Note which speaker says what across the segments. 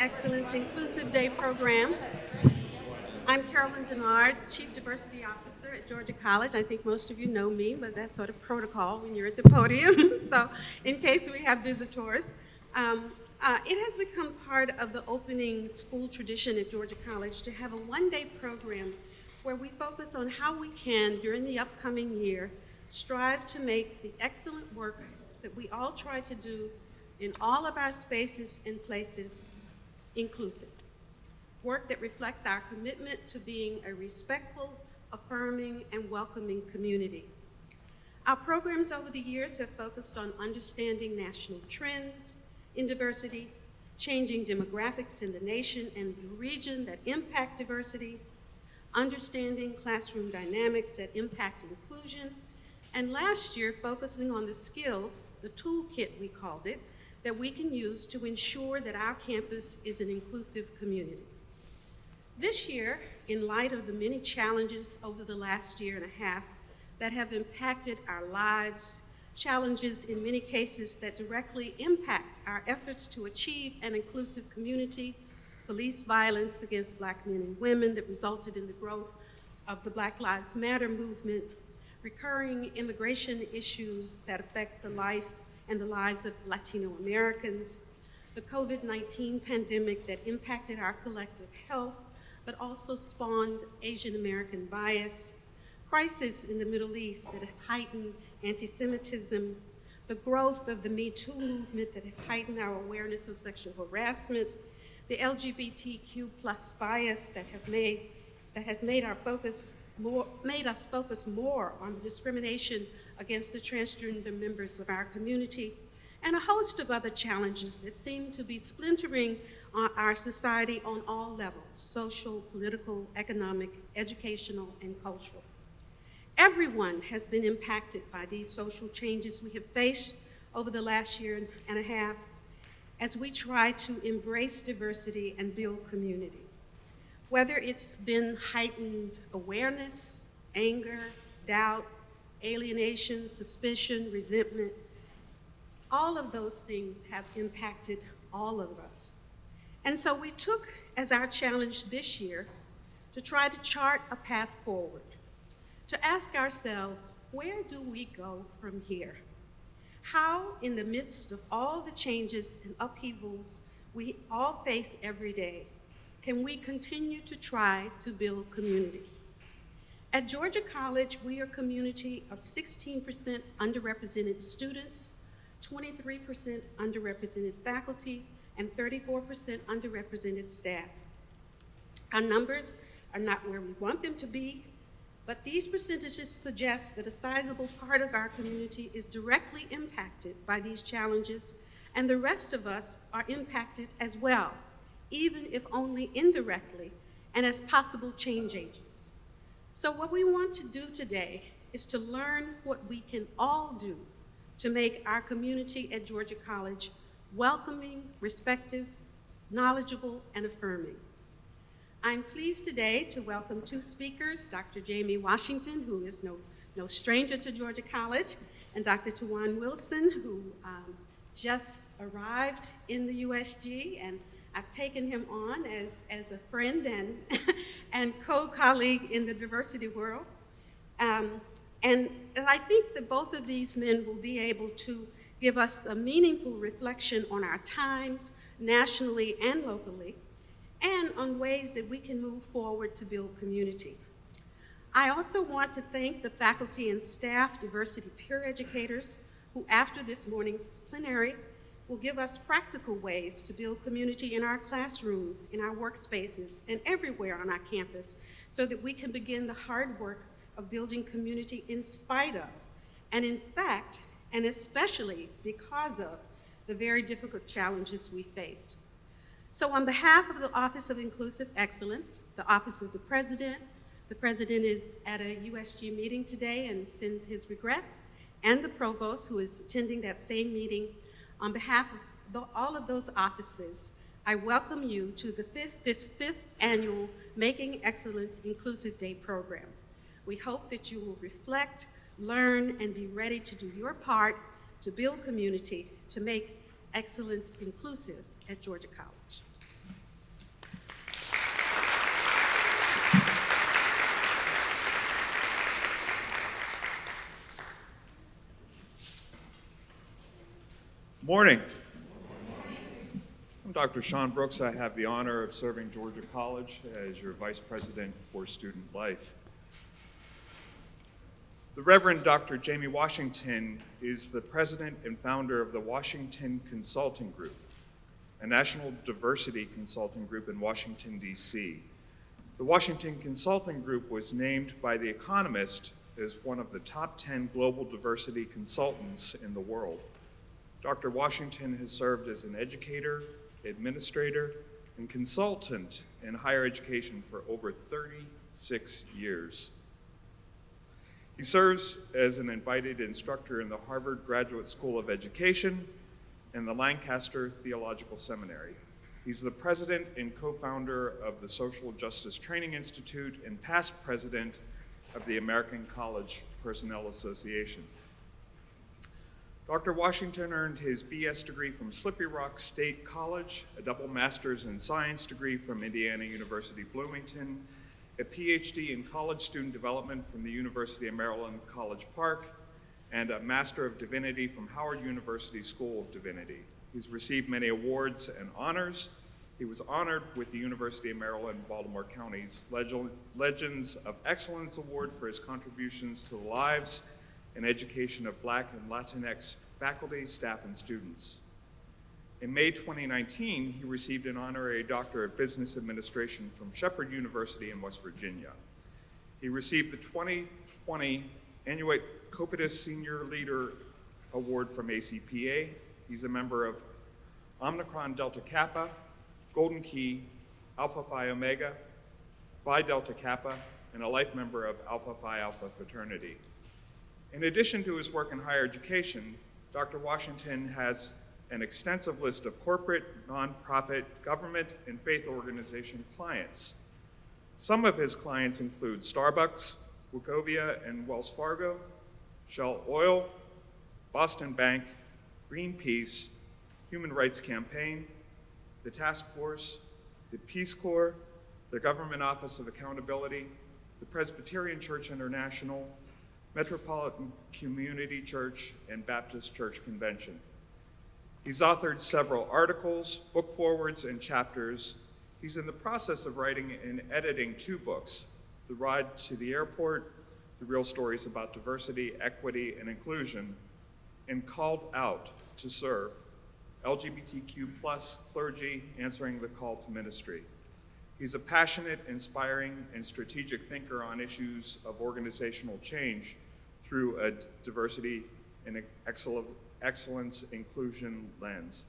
Speaker 1: Excellence Inclusive Day program. I'm Carolyn Denard, Chief Diversity Officer at Georgia College. I think most of you know me, but that's sort of protocol when you're at the podium. So in case we have visitors, it has become part of the opening school tradition at Georgia College to have a one-day program where we focus on how we can, during the upcoming year, strive to make the excellent work that we all try to do in all of our spaces and places inclusive. Work that reflects our commitment to being a respectful, affirming, and welcoming community. Our programs over the years have focused on understanding national trends in diversity, changing demographics in the nation and the region that impact diversity, understanding classroom dynamics that impact inclusion, and last year focusing on the skills, the toolkit we called it, that we can use to ensure that our campus is an inclusive community. This year, in light of the many challenges over the last year and a half that have impacted our lives, challenges in many cases that directly impact our efforts to achieve an inclusive community, police violence against Black men and women that resulted in the growth of the Black Lives Matter movement, recurring immigration issues that affect the life and the lives of Latino Americans, the COVID-19 pandemic that impacted our collective health, but also spawned Asian American bias, crisis in the Middle East that have heightened anti-Semitism, the growth of the Me Too movement that have heightened our awareness of sexual harassment, the LGBTQ plus bias that has made us focus more on the discrimination against the transgender members of our community, and a host of other challenges that seem to be splintering our society on all levels: social, political, economic, educational, and cultural. Everyone has been impacted by these social changes we have faced over the last year and a half as we try to embrace diversity and build community. Whether it's been heightened awareness, anger, doubt, alienation, suspicion, resentment, all of those things have impacted all of us. And so we took as our challenge this year to try to chart a path forward, to ask ourselves, where do we go from here? How, in the midst of all the changes and upheavals we all face every day, can we continue to try to build community? At Georgia College, we are a community of 16% underrepresented students, 23% underrepresented faculty, and 34% underrepresented staff. Our numbers are not where we want them to be, but these percentages suggest that a sizable part of our community is directly impacted by these challenges, and the rest of us are impacted as well, even if only indirectly and as possible change agents. So what we want to do today is to learn what we can all do to make our community at Georgia College welcoming, respectful, knowledgeable, and affirming. I'm pleased today to welcome two speakers, Dr. Jamie Washington, who is no stranger to Georgia College, and Dr. Tawan Wilson, who just arrived in the USG, and I've taken him on as a friend and co-colleague in the diversity world. And I think that both of these men will be able to give us a meaningful reflection on our times, nationally and locally, and on ways that we can move forward to build community. I also want to thank the faculty and staff, diversity peer educators, who after this morning's plenary will give us practical ways to build community in our classrooms, in our workspaces, and everywhere on our campus, so that we can begin the hard work of building community in spite of, and in fact, and especially because of, the very difficult challenges we face. So on behalf of the Office of Inclusive Excellence, the Office of the President is at a USG meeting today and sends his regrets, and the Provost, who is attending that same meeting, on behalf of all of those offices, I welcome you to this fifth annual Making Excellence Inclusive Day program. We hope that you will reflect, learn, and be ready to do your part to build community, to make excellence inclusive at Georgia College.
Speaker 2: Morning. I'm Dr. Sean Brooks. I have the honor of serving Georgia College as your Vice President for Student Life. The Reverend Dr. Jamie Washington is the president and founder of the Washington Consulting Group, a national diversity consulting group in Washington, D.C. The Washington Consulting Group was named by The Economist as one of the top 10 global diversity consultants in the world. Dr. Washington has served as an educator, administrator, and consultant in higher education for over 36 years. He serves as an invited instructor in the Harvard Graduate School of Education and the Lancaster Theological Seminary. He's the president and co-founder of the Social Justice Training Institute and past president of the American College Personnel Association. Dr. Washington earned his BS degree from Slippery Rock State College, a double master's in science degree from Indiana University Bloomington, a PhD in college student development from the University of Maryland College Park, and a Master of Divinity from Howard University School of Divinity. He's received many awards and honors. He was honored with the University of Maryland Baltimore County's Legends of Excellence Award for his contributions to the lives and education of Black and Latinx faculty, staff, and students. In May 2019, he received an honorary Doctor of Business Administration from Shepherd University in West Virginia. He received the 2020 Inuit Copetus Senior Leader Award from ACPA. He's a member of Omicron Delta Kappa, Golden Key, Alpha Phi Omega, Phi Delta Kappa, and a life member of Alpha Phi Alpha fraternity. In addition to his work in higher education, Dr. Washington has an extensive list of corporate, nonprofit, government, and faith organization clients. Some of his clients include Starbucks, Wachovia and Wells Fargo, Shell Oil, Boston Bank, Greenpeace, Human Rights Campaign, the Task Force, the Peace Corps, the Government Office of Accountability, the Presbyterian Church International, Metropolitan Community Church, and Baptist Church Convention. He's authored several articles, book forwards, and chapters. He's in the process of writing and editing 2 books, The Ride to the Airport, The Real Stories About Diversity, Equity, and Inclusion, and Called Out to Serve, LGBTQ+ clergy answering the call to ministry. He's a passionate, inspiring, and strategic thinker on issues of organizational change through a diversity and excellence inclusion lens.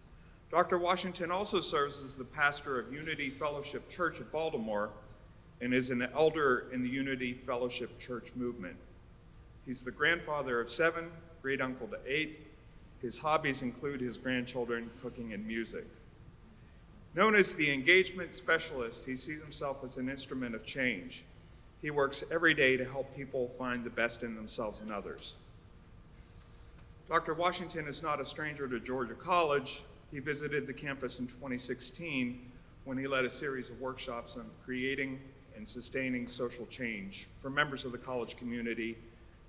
Speaker 2: Dr. Washington also serves as the pastor of Unity Fellowship Church of Baltimore and is an elder in the Unity Fellowship Church movement. He's the grandfather of 7, great uncle to 8. His hobbies include his grandchildren, cooking, and music. Known as the engagement specialist, he sees himself as an instrument of change. He works every day to help people find the best in themselves and others. Dr. Washington is not a stranger to Georgia College. He visited the campus in 2016 when he led a series of workshops on creating and sustaining social change for members of the college community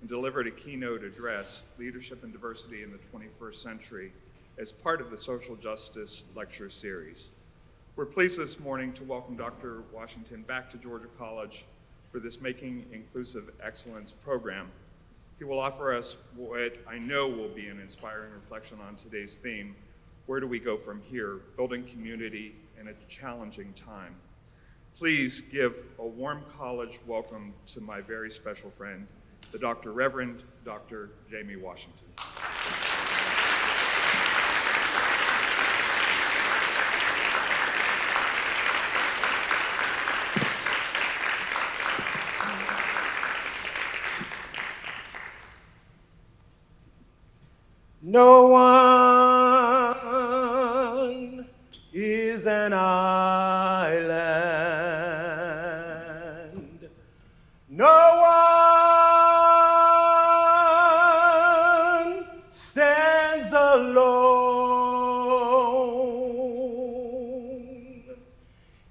Speaker 2: and delivered a keynote address, Leadership and Diversity in the 21st Century, as part of the Social Justice Lecture Series. We're pleased this morning to welcome Dr. Washington back to Georgia College for this Making Inclusive Excellence program. He will offer us what I know will be an inspiring reflection on today's theme, where do we go from here, building community in a challenging time. Please give a warm college welcome to my very special friend, the Reverend Dr. Jamie Washington.
Speaker 3: No one is an island. No one stands alone.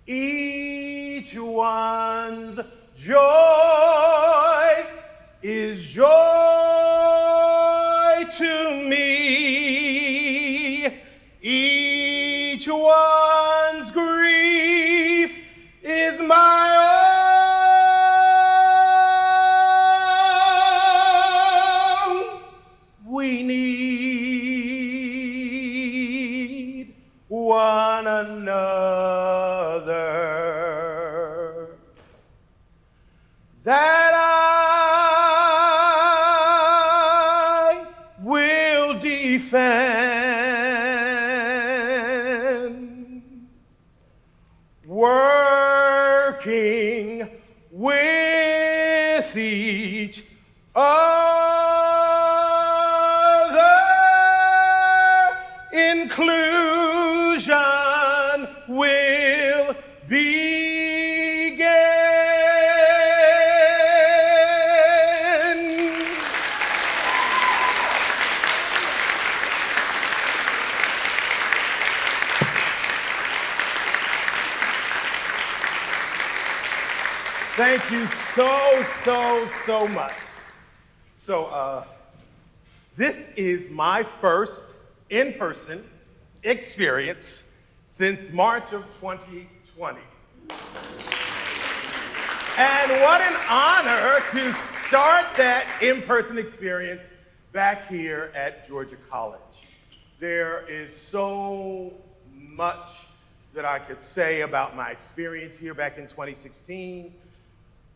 Speaker 3: Each one's joy is joy to me. Each one's grief is my own. We need one another. That I will defend, working with each other. Inclusion will begin. Thank you so much. So, this is my first in-person experience since March of 2020. And what an honor to start that in-person experience back here at Georgia College. There is so much that I could say about my experience here back in 2016.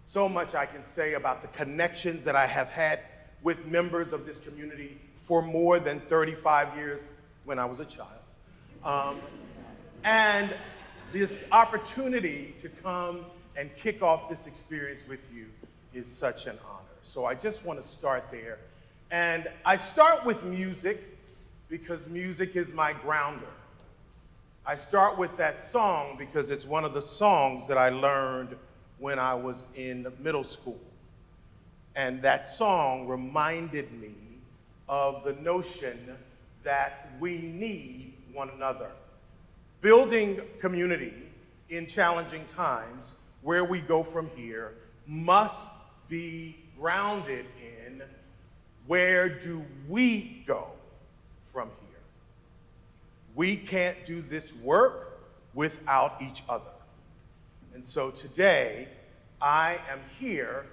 Speaker 3: So much I can say about the connections that I have had with members of this community for more than 35 years when I was a child. And this opportunity to come and kick off this experience with you is such an honor. So I just want to start there. And I start with music because music is my grounder. I start with that song because it's one of the songs that I learned when I was in middle school. And that song reminded me of the notion that we need one another. Building community in challenging times, where we go from here, must be grounded in where do we go from here. We can't do this work without each other. And so today, I am here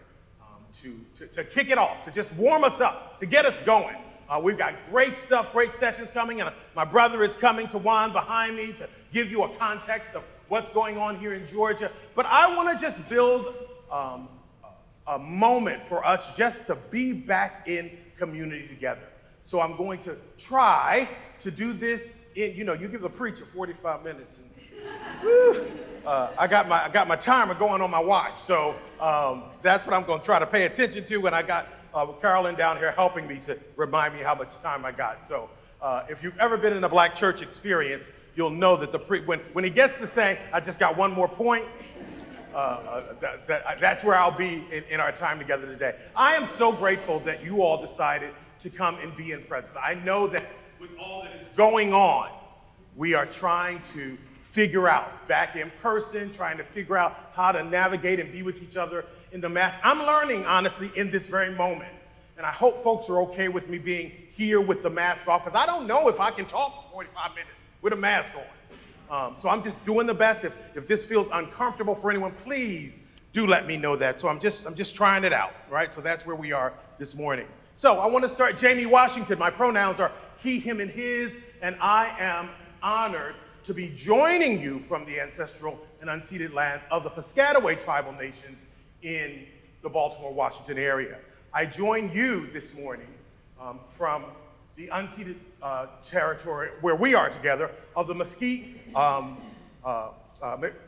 Speaker 3: to kick it off, to just warm us up, to get us going. We've got great stuff, great sessions coming, and my brother is coming to Juan behind me to give you a context of what's going on here in Georgia. But I want to just build a moment for us just to be back in community together. So I'm going to try to do this in, you give the preacher 45 minutes. And, I got my timer going on my watch, so that's what I'm going to try to pay attention to. And I got Carolyn down here helping me to remind me how much time I got. So if you've ever been in a black church experience, you'll know that when he gets to saying, I just got one more point, that's where I'll be in our time together today. I am so grateful that you all decided to come and be in presence. I know that with all that is going on, we are trying to figure out back in person, trying to figure out how to navigate and be with each other in the mass. I'm learning, honestly, in this very moment. And I hope folks are okay with me being here with the mask off, because I don't know if I can talk for 45 minutes with a mask on. So I'm just doing the best. If this feels uncomfortable for anyone, please do let me know that. So I'm just trying it out, right? So that's where we are this morning. So I want to start. Jamie Washington. My pronouns are he, him, and his, and I am honored to be joining you from the ancestral and unceded lands of the Piscataway tribal nations in the Baltimore, Washington area. I join you this morning from the unceded territory where we are together of the Mesquite,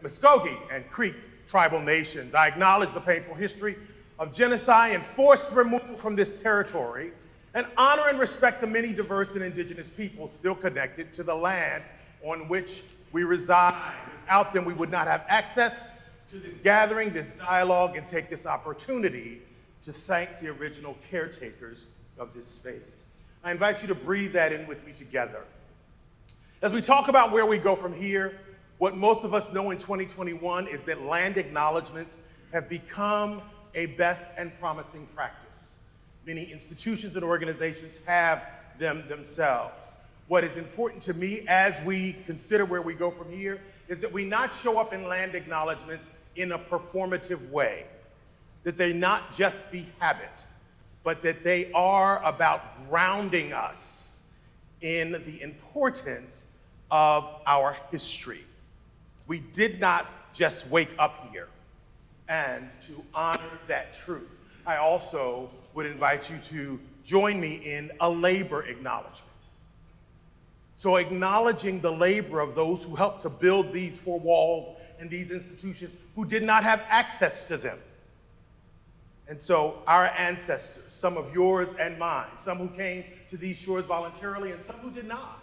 Speaker 3: Muskogee, and Creek tribal nations. I acknowledge the painful history of genocide and forced removal from this territory, and honor and respect the many diverse and indigenous peoples still connected to the land on which we reside. Without them, we would not have access to this gathering, this dialogue, and take this opportunity to thank the original caretakers of this space. I invite you to breathe that in with me together. As we talk about where we go from here, what most of us know in 2021 is that land acknowledgements have become a best and promising practice. Many institutions and organizations have them themselves. what is important to me as we consider where we go from here is that we not show up in land acknowledgments in a performative way, that they not just be habit, but that they are about grounding us in the importance of our history. We did not just wake up here, and to honor that truth, I also would invite you to join me in a labor acknowledgement. So acknowledging the labor of those who helped to build these four walls and these institutions who did not have access to them. And so our ancestors, some of yours and mine, some who came to these shores voluntarily and some who did not,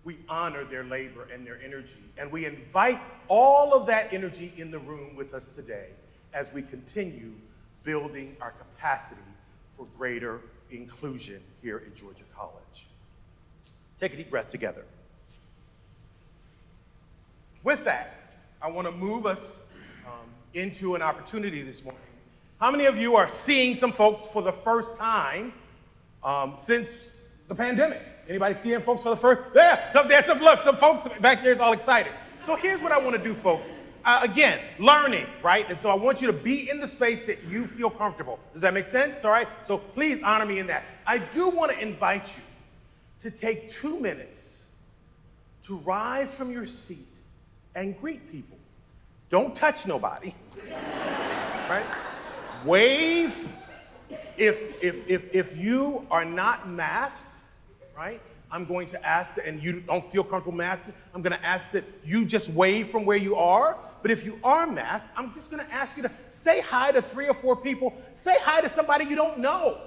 Speaker 3: we honor their labor and their energy. And we invite all of that energy in the room with us today as we continue building our capacity for greater inclusion here at Georgia College. Take a deep breath together. With that, I want to move us into an opportunity this morning. How many of you are seeing some folks for the first time since the pandemic? Anybody seeing folks for the first? Yeah, some folks back there is all excited. So here's what I want to do, folks. Again, learning, right? And so I want you to be in the space that you feel comfortable. Does that make sense? All right? So please honor me in that. I do want to invite you to take 2 minutes to rise from your seat and greet people. Don't touch nobody, right? Wave. If you are not masked, right? I'm going to ask that, and you don't feel comfortable masking, I'm going to ask that you just wave from where you are. But if you are masked, I'm just going to ask you to say hi to 3 or 4 people. Say hi to somebody you don't know.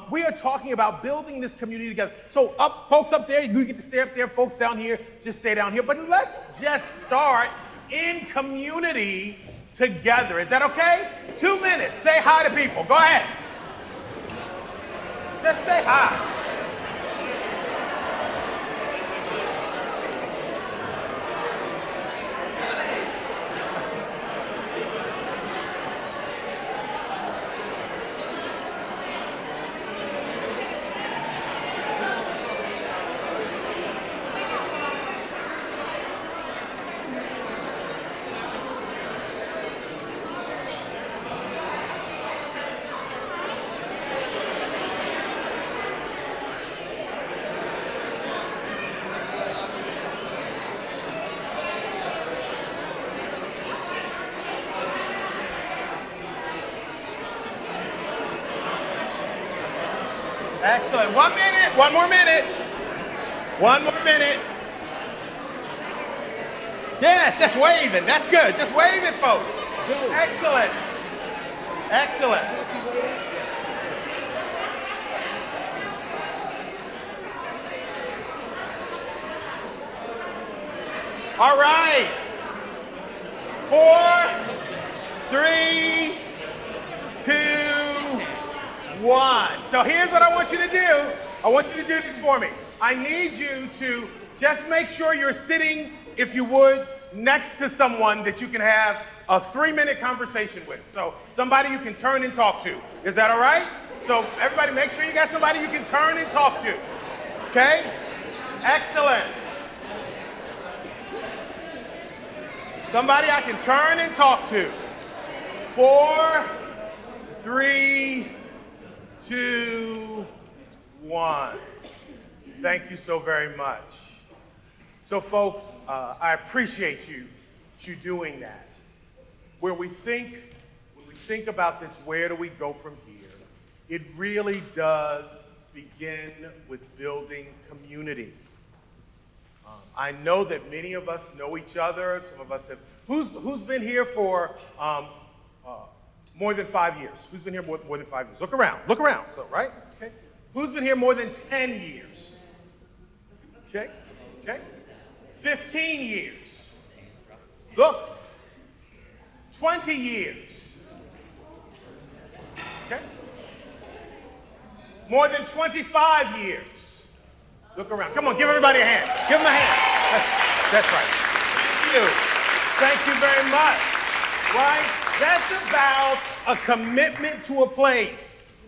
Speaker 3: We are talking about building this community together. So folks up there, you get to stay up there. Folks down here, just stay down here. But let's just start in community together. Is that okay? 2 minutes. Say hi to people. Go ahead. Just say hi. Excellent. 1 minute. 1 more minute. 1 more minute. Yes, just waving. That's good. Just wave it, folks. Excellent. Excellent. All right. 4, 3, 2, 1. So here's what I want you to do. I want you to do this for me. I need you to just make sure you're sitting, if you would, next to someone that you can have a 3-minute conversation with. So somebody you can turn and talk to. Is that all right? So everybody make sure you got somebody you can turn and talk to. Okay? Excellent. Somebody I can turn and talk to. 4, 3, 2, 1. Thank you so very much. So folks, I appreciate you doing that. When we think about this, where do we go from here? It really does begin with building community. I know that many of us know each other. Some of us have. Who's been here for more than 5 years? Who's been here more than 5 years? Look around. Look around. So right. Okay. Who's been here more than 10 years? Okay. Okay. 15 years. Look. 20 years. Okay. More than 25 years. Look around. Come on, give everybody a hand. Give them a hand. That's right. Thank you very much. Right? That's about a commitment to a place.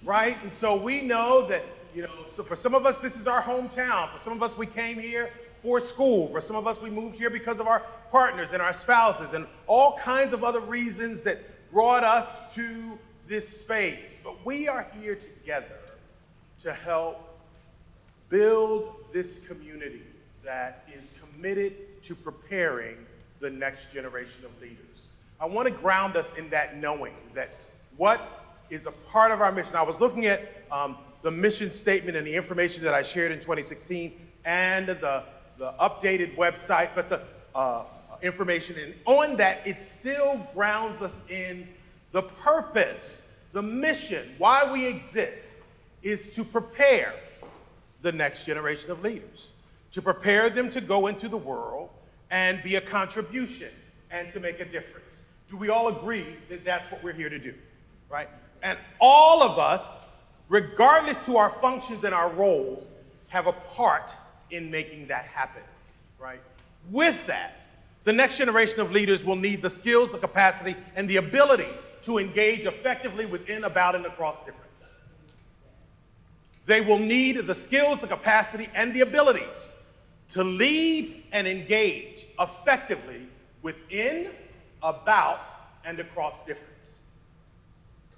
Speaker 3: Right? And so we know that, You know, so for some of us, this is our hometown. For some of us, we came here for school. For some of us, we moved here because of our partners and our spouses and all kinds of other reasons that brought us to this space. But we are here together to help build this community that is committed to preparing the next generation of leaders. I want to ground us in that knowing that what is a part of our mission. I was looking at the mission statement and the information that I shared in 2016 and the updated website, but the information, and on that, it still grounds us in the purpose, the mission, why we exist, is to prepare the next generation of leaders, to prepare them to go into the world and be a contribution and to make a difference. Do we all agree that that's what we're here to do, right? And all of us, regardless to our functions and our roles, have a part in making that happen, right? With that, the next generation of leaders will need the skills, the capacity, and the ability to engage effectively within, about, and across difference. They will need the skills, the capacity, and the abilities to lead and engage effectively within, about, and across difference.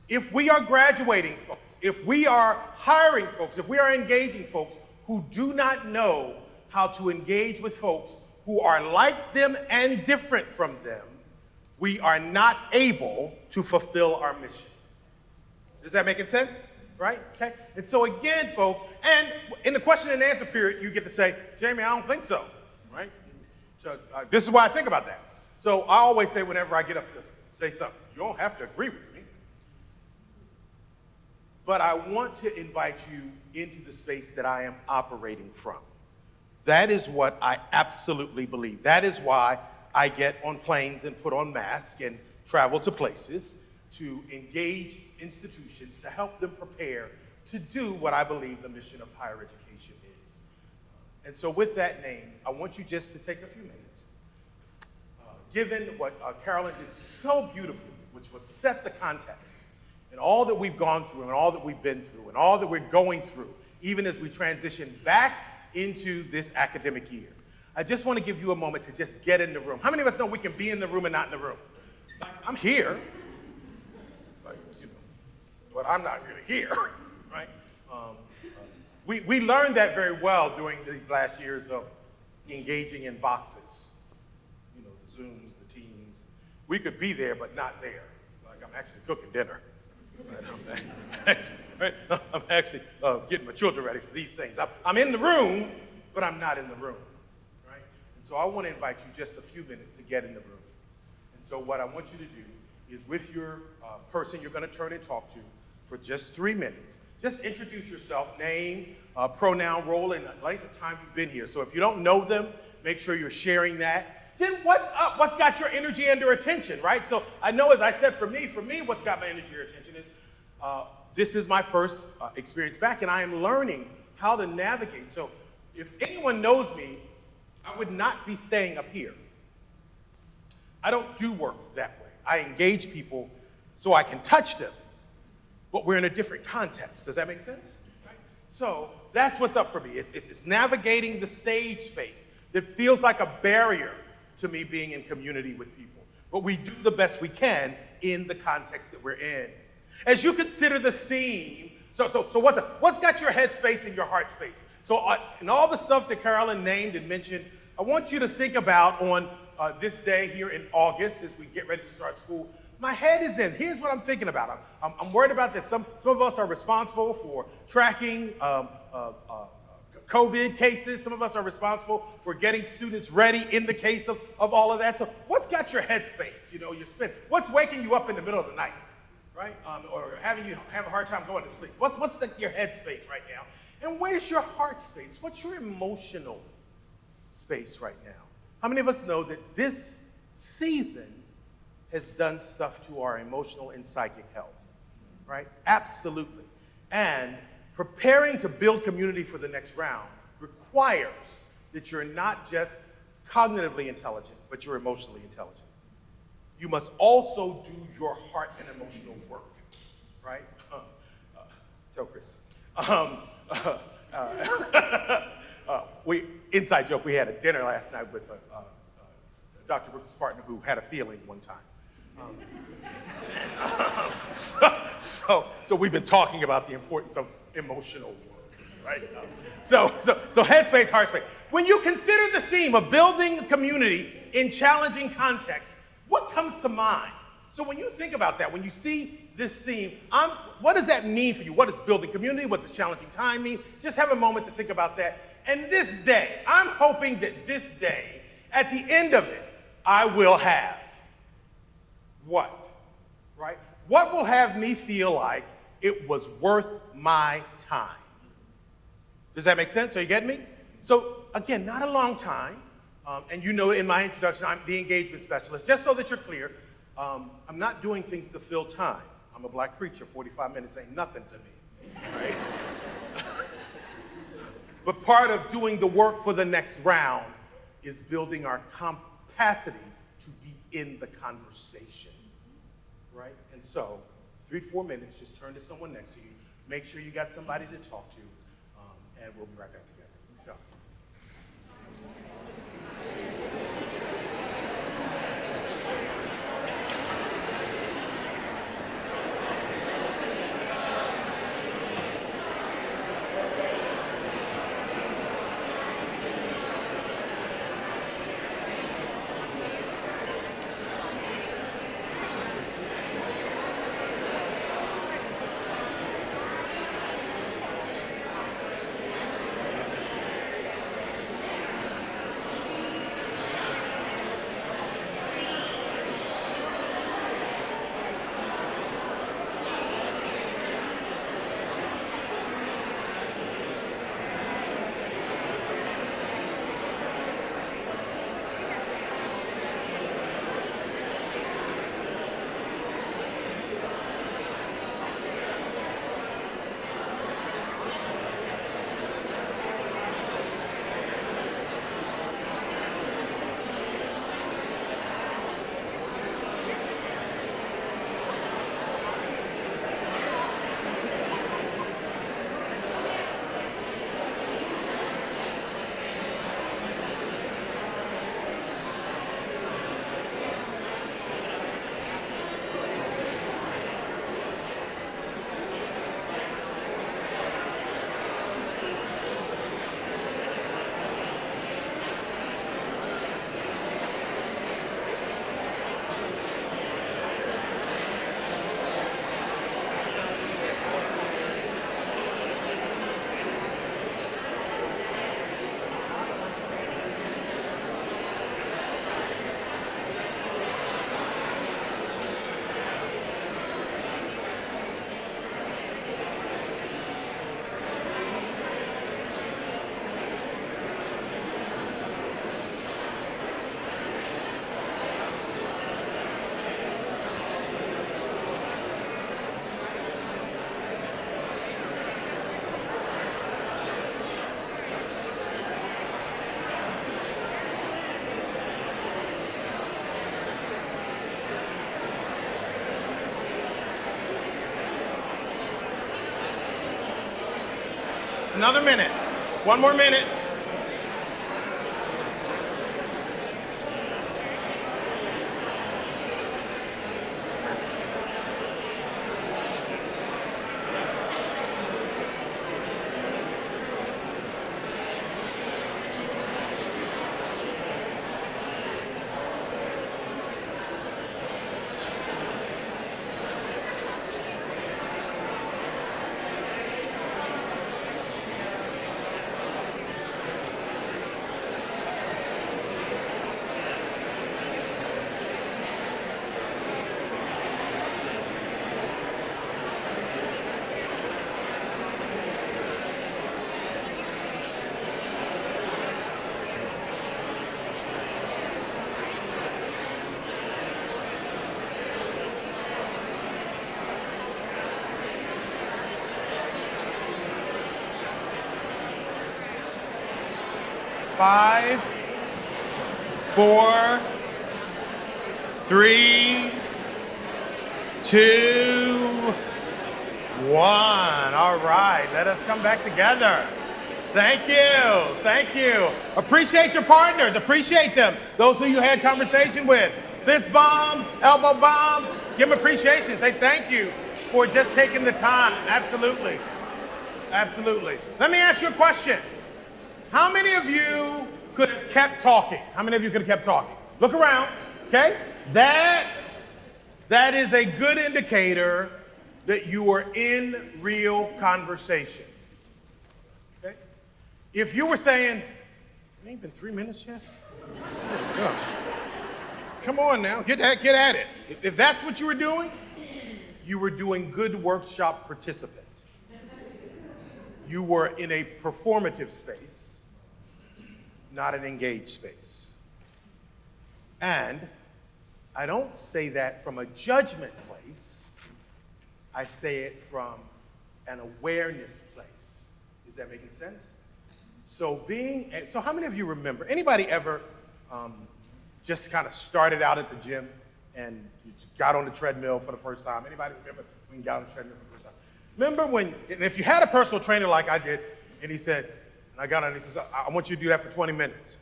Speaker 3: If we are graduating folks, if we are hiring folks, if we are engaging folks who do not know how to engage with folks who are like them and different from them, we are not able to fulfill our mission. Does that make sense? Right? Okay. And so again, folks, and in the question and answer period, you get to say, Jamie, I don't think so. Right? So this is why I think about that. So I always say whenever I get up to say something, you don't have to agree with me. But I want to invite you into the space that I am operating from. That is what I absolutely believe. That is why I get on planes and put on masks and travel to places to engage institutions to help them prepare to do what I believe the mission of higher education is. And so with that name, I want you just to take a few minutes. Given what Carolyn did so beautifully, which was set the context, and all that we've gone through and all that we've been through and all that we're going through, even as we transition back into this academic year. I just want to give you a moment to just get in the room. How many of us know we can be in the room and not in the room? Like, I'm here, but I'm not really here, right? We learned that very well during these last years of engaging in boxes. You know, the Zooms, the Teams. We could be there, but not there. Like, I'm actually cooking dinner. Right? I'm actually getting my children ready for these things. I'm in the room, but I'm not in the room, right? And so I want to invite you just a few minutes to get in the room. And so what I want you to do is with your person you're going to turn and talk to for just 3 minutes, just introduce yourself, name, pronoun, role, and the length of time you've been here. So if you don't know them, make sure you're sharing that. Then what's up? What's got your energy and your attention, right? So I know, as I said, for me, what's got my energy or attention is this is my first experience back, and I am learning how to navigate. So if anyone knows me, I would not be staying up here. I don't do work that way. I engage people so I can touch them, but we're in a different context. Does that make sense? Right? So that's what's up for me. It's navigating the stage space that feels like a barrier to me being in community with people. But we do the best we can in the context that we're in. As you consider the theme, so what's got your head space and your heart space? So in all the stuff that Carolyn named and mentioned, I want you to think about on this day here in August as we get ready to start school. My head is in. Here's what I'm thinking about. I'm worried about that. Some of us are responsible for tracking COVID cases. Some of us are responsible for getting students ready in the case of all of that. So what's got your head space? You know, what's waking you up in the middle of the night, right? Or having you have a hard time going to sleep? What's your head space right now? And where's your heart space? What's your emotional space right now? How many of us know that this season has done stuff to our emotional and psychic health, right? Absolutely. And preparing to build community for the next round requires that you're not just cognitively intelligent, but you're emotionally intelligent. You must also do your heart and emotional work, right? Tell Chris. Inside joke, we had a dinner last night with Dr. Brooks' partner who had a feeling one time. So we've been talking about the importance of emotional work, right? So headspace, heart space. When you consider the theme of building community in challenging contexts, what comes to mind? So when you think about that, when you see this theme, what does that mean for you? What does building community, what does challenging time mean? Just have a moment to think about that. And this day, I'm hoping that this day, at the end of it, I will have what? Right? What will have me feel like it was worth my time? Does that make sense? Are you getting me? So again, not a long time. And you know in my introduction, I'm the engagement specialist. Just so that you're clear, I'm not doing things to fill time. I'm a black preacher. 45 minutes ain't nothing to me, right? But part of doing the work for the next round is building our capacity to be in the conversation, right? And so 3 to 4 minutes, just turn to someone next to you. Make sure you got somebody to talk to, and we'll be right back together. Go. Another minute. 1 more minute. Five, 4, 3, 2, One. All right. Let us come back together. Thank you. Thank you. Appreciate your partners. Appreciate them. Those who you had conversation with. Fist bombs, elbow bombs. Give them appreciation. Say thank you for just taking the time. Absolutely. Absolutely. Let me ask you a question. How many of you could have kept talking? How many of you could have kept talking? Look around, okay? That is a good indicator that you are in real conversation, okay? If you were saying, it ain't been 3 minutes yet? Oh, gosh. Come on now, get at it. If that's what you were doing good workshop participant. You were in a performative space, not an engaged space. And I don't say that from a judgment place. I say it from an awareness place. Is that making sense? So how many of you remember, anybody ever just kind of started out at the gym and you got on the treadmill for the first time? Anybody remember when you got on the treadmill for the first time? Remember when, and if you had a personal trainer like I did, and he said, and I got on, and he says, I want you to do that for 20 minutes.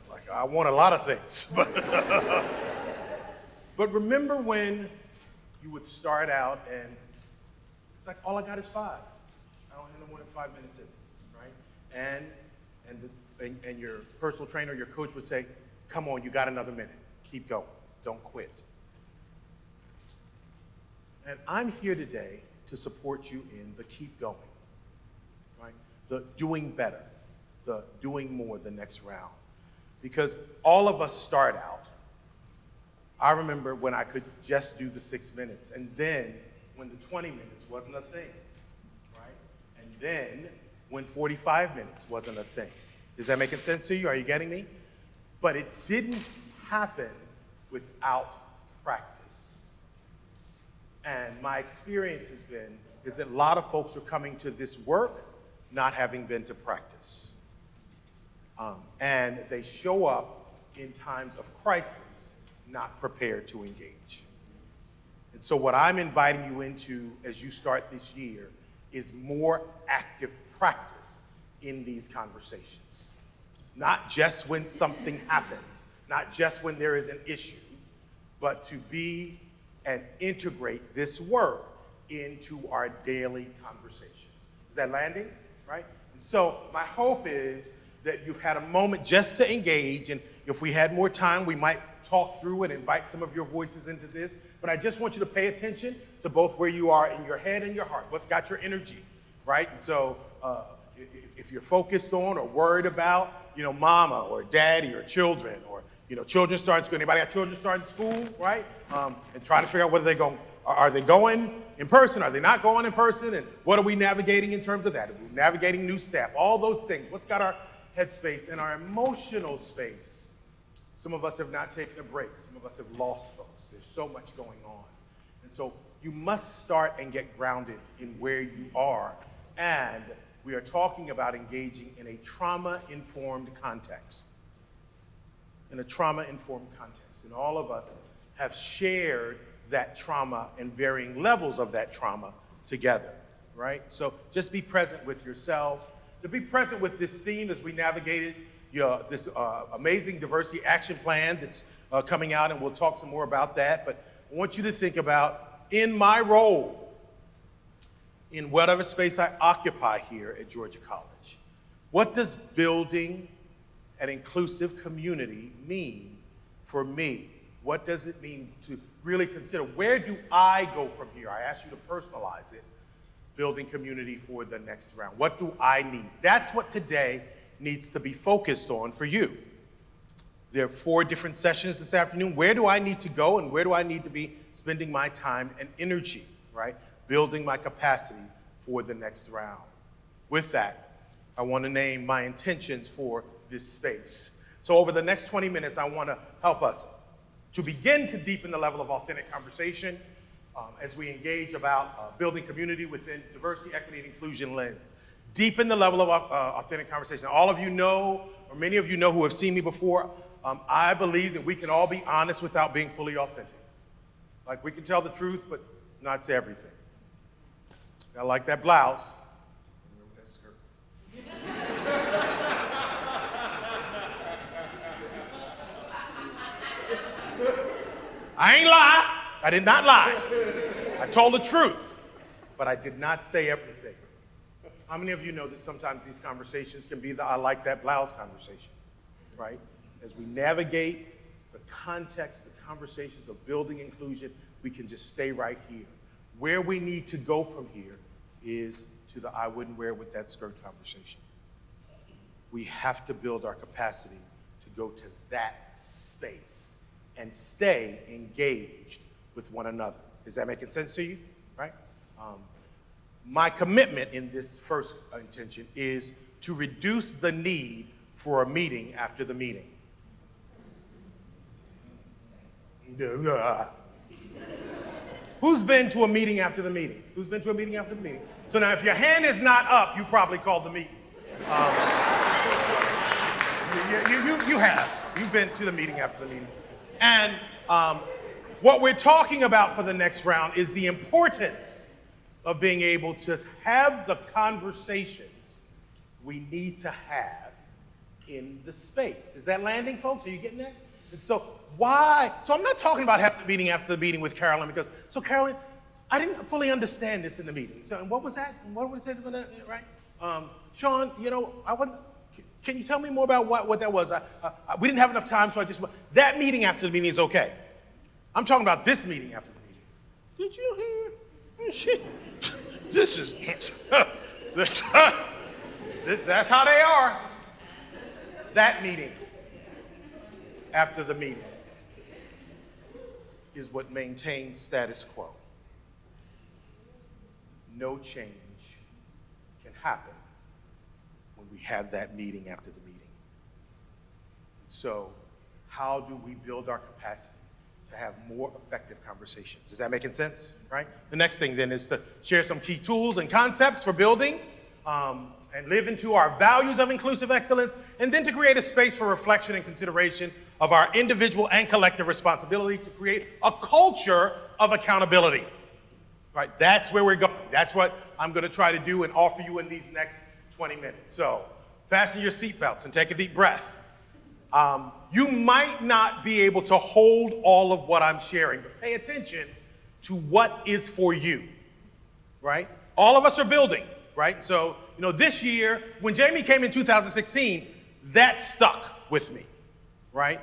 Speaker 3: Like, I want a lot of things, but remember when you would start out and it's like, all I got is 5. I don't have no more than 5 minutes in it, right? And your personal trainer, your coach would say, come on, you got another minute. Keep going, don't quit. And I'm here today to support you in the keep going, right? The doing better, the doing more the next round. Because all of us start out. I remember when I could just do the 6 minutes, and then when the 20 minutes wasn't a thing, right? And then when 45 minutes wasn't a thing. Is that making sense to you? Are you getting me? But it didn't happen without practice. And my experience is that a lot of folks are coming to this work not having been to practice. And they show up in times of crisis, not prepared to engage. And so what I'm inviting you into as you start this year is more active practice in these conversations. Not just when something happens, not just when there is an issue, but to be and integrate this work into our daily conversations. Is that landing, right? And so my hope is that you've had a moment just to engage, and if we had more time, we might talk through and invite some of your voices into this, but I just want you to pay attention to both where you are in your head and your heart. What's got your energy, right? And so if you're focused on or worried about, mama or daddy or children, or children starting school. Anybody got children starting school, right? And trying to figure out whether are they going in person? Are they not going in person? And what are we navigating in terms of that? Are we navigating new staff? All those things. What's got our headspace and our emotional space? Some of us have not taken a break. Some of us have lost folks. There's so much going on. And so you must start and get grounded in where you are. And we are talking about engaging in a trauma-informed context. In a trauma-informed context. And all of us have shared that trauma and varying levels of that trauma together, right? So just be present with yourself. To be present with this theme as we navigated this amazing diversity action plan that's coming out, and we'll talk some more about that. But I want you to think about, in my role, in whatever space I occupy here at Georgia College, what does building an inclusive community mean for me? What does it mean to really consider, where do I go from here? I ask you to personalize it, building community for the next round. What do I need? That's what today needs to be focused on for you. There are 4 different sessions this afternoon. Where do I need to go, and where do I need to be spending my time and energy, right? Building my capacity for the next round. With that, I want to name my intentions for this space. So over the next 20 minutes, I want to help us to begin to deepen the level of authentic conversation as we engage about building community within diversity, equity, and inclusion lens. Deepen the level of authentic conversation. All of you know, or many of you know who have seen me before, I believe that we can all be honest without being fully authentic. Like we can tell the truth, but not say everything. I like that blouse. That skirt. I ain't lie. I did not lie. I told the truth, but I did not say everything. How many of you know that sometimes these conversations can be the I like that blouse conversation, right? As we navigate the context, the conversations of building inclusion, we can just stay right here. Where we need to go from here is to the I wouldn't wear it with that skirt conversation. We have to build our capacity to go to that space and stay engaged with one another. Is that making sense to you, right? My commitment in this first intention is to reduce the need for a meeting after the meeting. Who's been to a meeting after the meeting? Who's been to a meeting after the meeting? So now if your hand is not up, you probably called the meeting. You have. You've been to the meeting after the meeting. And what we're talking about for the next round is the importance of being able to have the conversations we need to have in the space. Is that landing, folks? Are you getting that? And so why? So I'm not talking about having a meeting after the meeting with Carolyn because, so Carolyn, I didn't fully understand this in the meeting. So and what was that? What was it, right? Sean, you know, can you tell me more about what that was? We didn't have enough time, so that meeting after the meeting is okay. I'm talking about this meeting after the meeting. Did you hear? Shit. This is, that's how they are. That meeting after the meeting is what maintains status quo. No change can happen when we have that meeting after the meeting. So how do we build our capacity to have more effective conversations? Is that making sense, right? The next thing then is to share some key tools and concepts for building and live into our values of inclusive excellence, and then to create a space for reflection and consideration of our individual and collective responsibility to create a culture of accountability, right? That's where we're going. That's what I'm gonna try to do and offer you in these next 20 minutes. So fasten your seatbelts and take a deep breath. You might not be able to hold all of what I'm sharing, but pay attention to what is for you, right? All of us are building, right? So, you know, this year, when Jamie came in 2016, that stuck with me, right?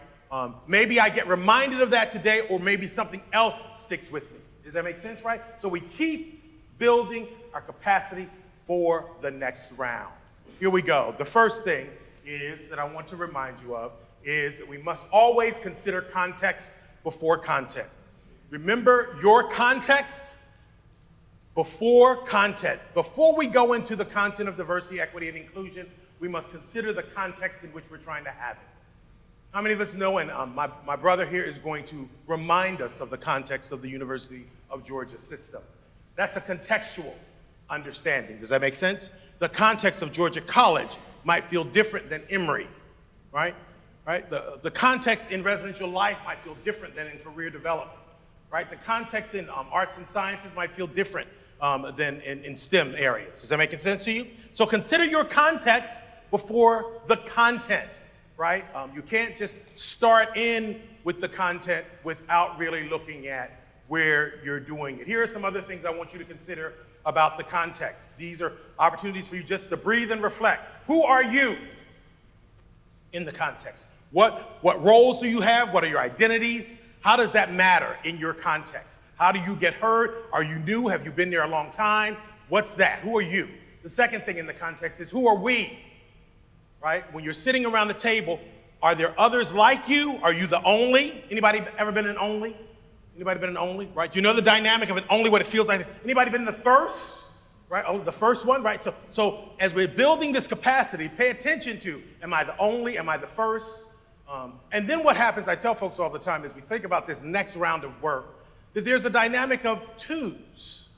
Speaker 3: Maybe I get reminded of that today, or maybe something else sticks with me. Does that make sense, right? So we keep building our capacity for the next round. Here we go. The first thing is that I want to remind you of is that we must always consider context before content. Remember your context before content. Before we go into the content of diversity, equity, and inclusion, we must consider the context in which we're trying to have it. How many of us know, and my brother here is going to remind us of the context of the University of Georgia system. That's a contextual understanding. Does that make sense? The context of Georgia College might feel different than Emory, right? Right? The context in residential life might feel different than in career development, right? The context in arts and sciences might feel different than in STEM areas. Is that making sense to you? So consider your context before the content, right? You can't just start in with the content without really looking at where you're doing it. Here are some other things I want you to consider about the context. These are opportunities for you just to breathe and reflect. Who are you in the context? What roles do you have? What are your identities? How does that matter in your context? How do you get heard? Are you new? Have you been there a long time? What's that? Who are you? The second thing in the context is who are we? Right? When you're sitting around the table, are there others like you? Are you the only? Anybody ever been an only? Anybody been an only? Right? Do you know the dynamic of an only, what it feels like? Anybody been the first? Right? Oh, the first one, right? So as we're building this capacity, pay attention to, am I the only? Am I the first? And then what happens, I tell folks all the time, as we think about this next round of work, that there's a dynamic of twos,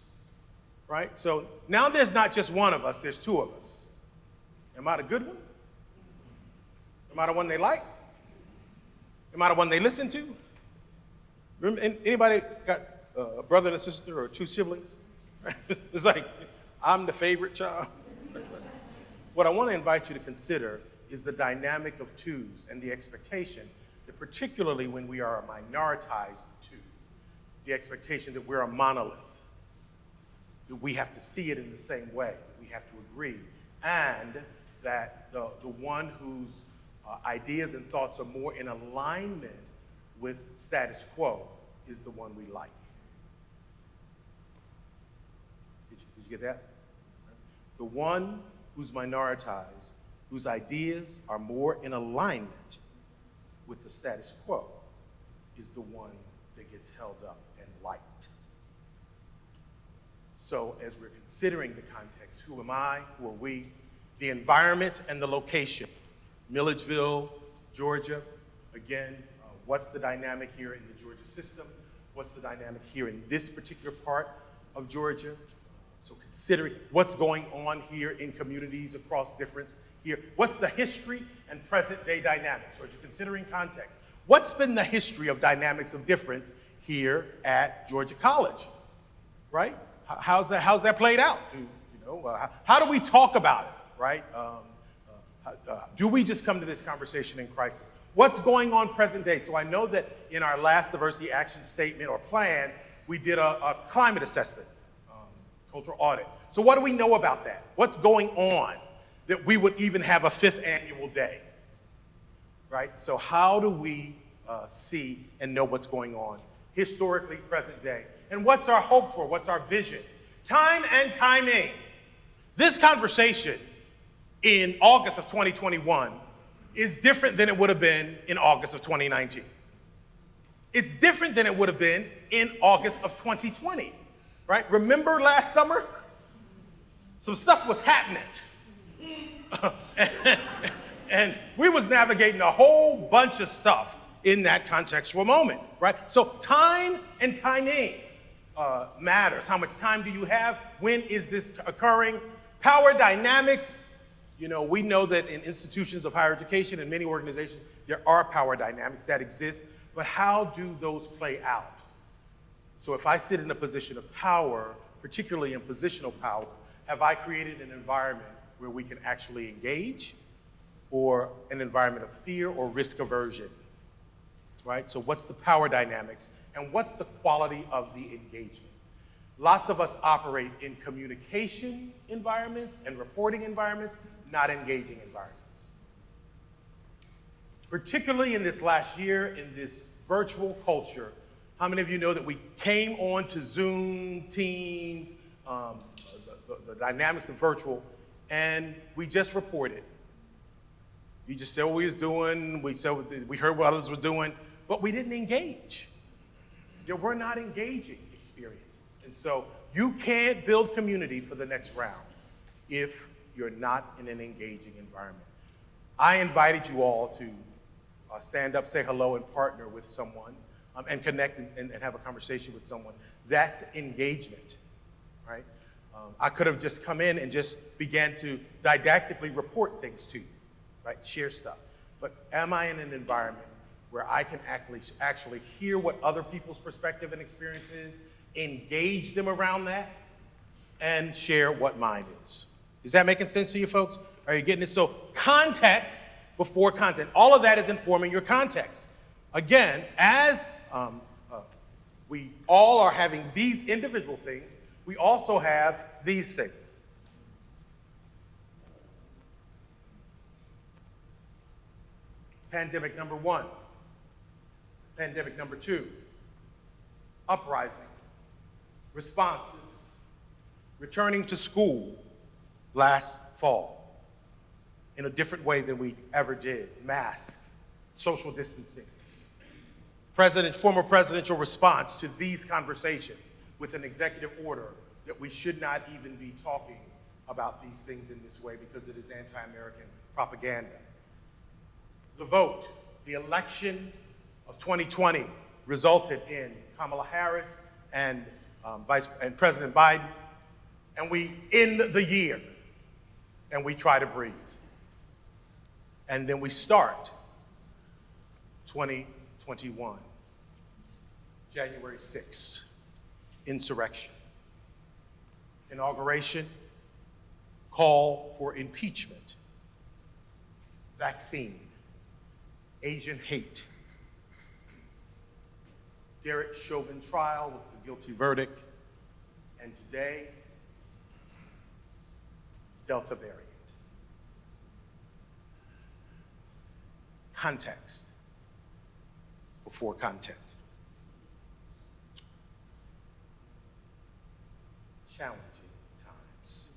Speaker 3: right? So now there's not just one of us, there's two of us. Am I the good one? Am I the one they like? Am I the one they listen to? Remember, anybody got a brother and a sister or two siblings. It's like, I'm the favorite child. What I want to invite you to consider is the dynamic of twos and the expectation that particularly when we are a minoritized two, the expectation that we're a monolith, that we have to see it in the same way, that we have to agree, and that the one whose ideas and thoughts are more in alignment with status quo is the one we like. Did you get that? The one who's minoritized, whose ideas are more in alignment with the status quo, is the one that gets held up and liked. So as we're considering the context, who am I, who are we, the environment and the location, Milledgeville, Georgia, again, what's the dynamic here in the Georgia system? What's the dynamic here in this particular part of Georgia? So considering what's going on here in communities across difference here. What's the history and present day dynamics? So as you're considering context, what's been the history of dynamics of difference here at Georgia College, right? How's that played out? How do we talk about it, right? Do we just come to this conversation in crisis? What's going on present day? So I know that in our last diversity action statement or plan, we did a climate assessment, cultural audit. So what do we know about that? What's going on that we would even have a 5th annual day, right? So how do we see and know what's going on historically, present day? And what's our hope for? What's our vision? Time and timing. This conversation in August of 2021 is different than it would have been in August of 2019. It's different than it would have been in August of 2020, right? Remember last summer? Some stuff was happening. And we was navigating a whole bunch of stuff in that contextual moment, right? So time and timing matters. How much time do you have? When is this occurring? Power dynamics. We know that in institutions of higher education and many organizations, there are power dynamics that exist, but how do those play out? So if I sit in a position of power, particularly in positional power, have I created an environment where we can actually engage, or an environment of fear or risk aversion, right? So what's the power dynamics, and what's the quality of the engagement? Lots of us operate in communication environments and reporting environments, not engaging environments. Particularly in this last year, in this virtual culture, how many of you know that we came on to Zoom, Teams, the dynamics of virtual, and we just reported. We just said what we was doing, we heard what others were doing, but we didn't engage. There were not engaging experiences. And so you can't build community for the next round if you're not in an engaging environment. I invited you all to stand up, say hello, and partner with someone, and connect and have a conversation with someone. That's engagement, right? I could have just come in and just began to didactically report things to you, right? Share stuff. But am I in an environment where I can actually hear what other people's perspective and experience is, engage them around that, and share what mine is? Is that making sense to you folks? Are you getting it? So context before content. All of that is informing your context. Again, as we all are having these individual things, we also have these things. Pandemic number 1. Pandemic number 2. Uprising. Responses. Returning to school last fall in a different way than we ever did. Mask. Social distancing. Former presidential response to these conversations with an executive order that we should not even be talking about these things in this way because it is anti-American propaganda. The vote, the election of 2020 resulted in Kamala Harris and President Biden, and we end the year and we try to breathe. And then we start 2021, January 6th. insurrection. Inauguration, call for impeachment. Vaccine, Asian hate. Derek Chauvin trial with the guilty verdict. And today, Delta variant. Context before content. Challenging times.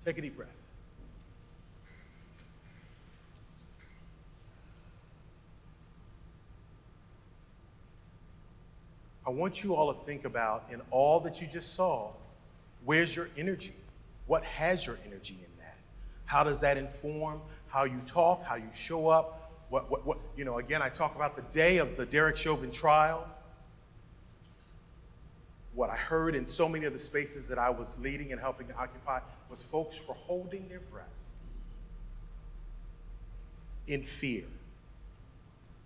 Speaker 3: Take a deep breath. I want you all to think about, in all that you just saw, where's your energy? What has your energy in that? How does that inform how you talk, how you show up? Again, I talk about the day of the Derek Chauvin trial. What I heard in so many of the spaces that I was leading and helping to occupy was folks were holding their breath in fear.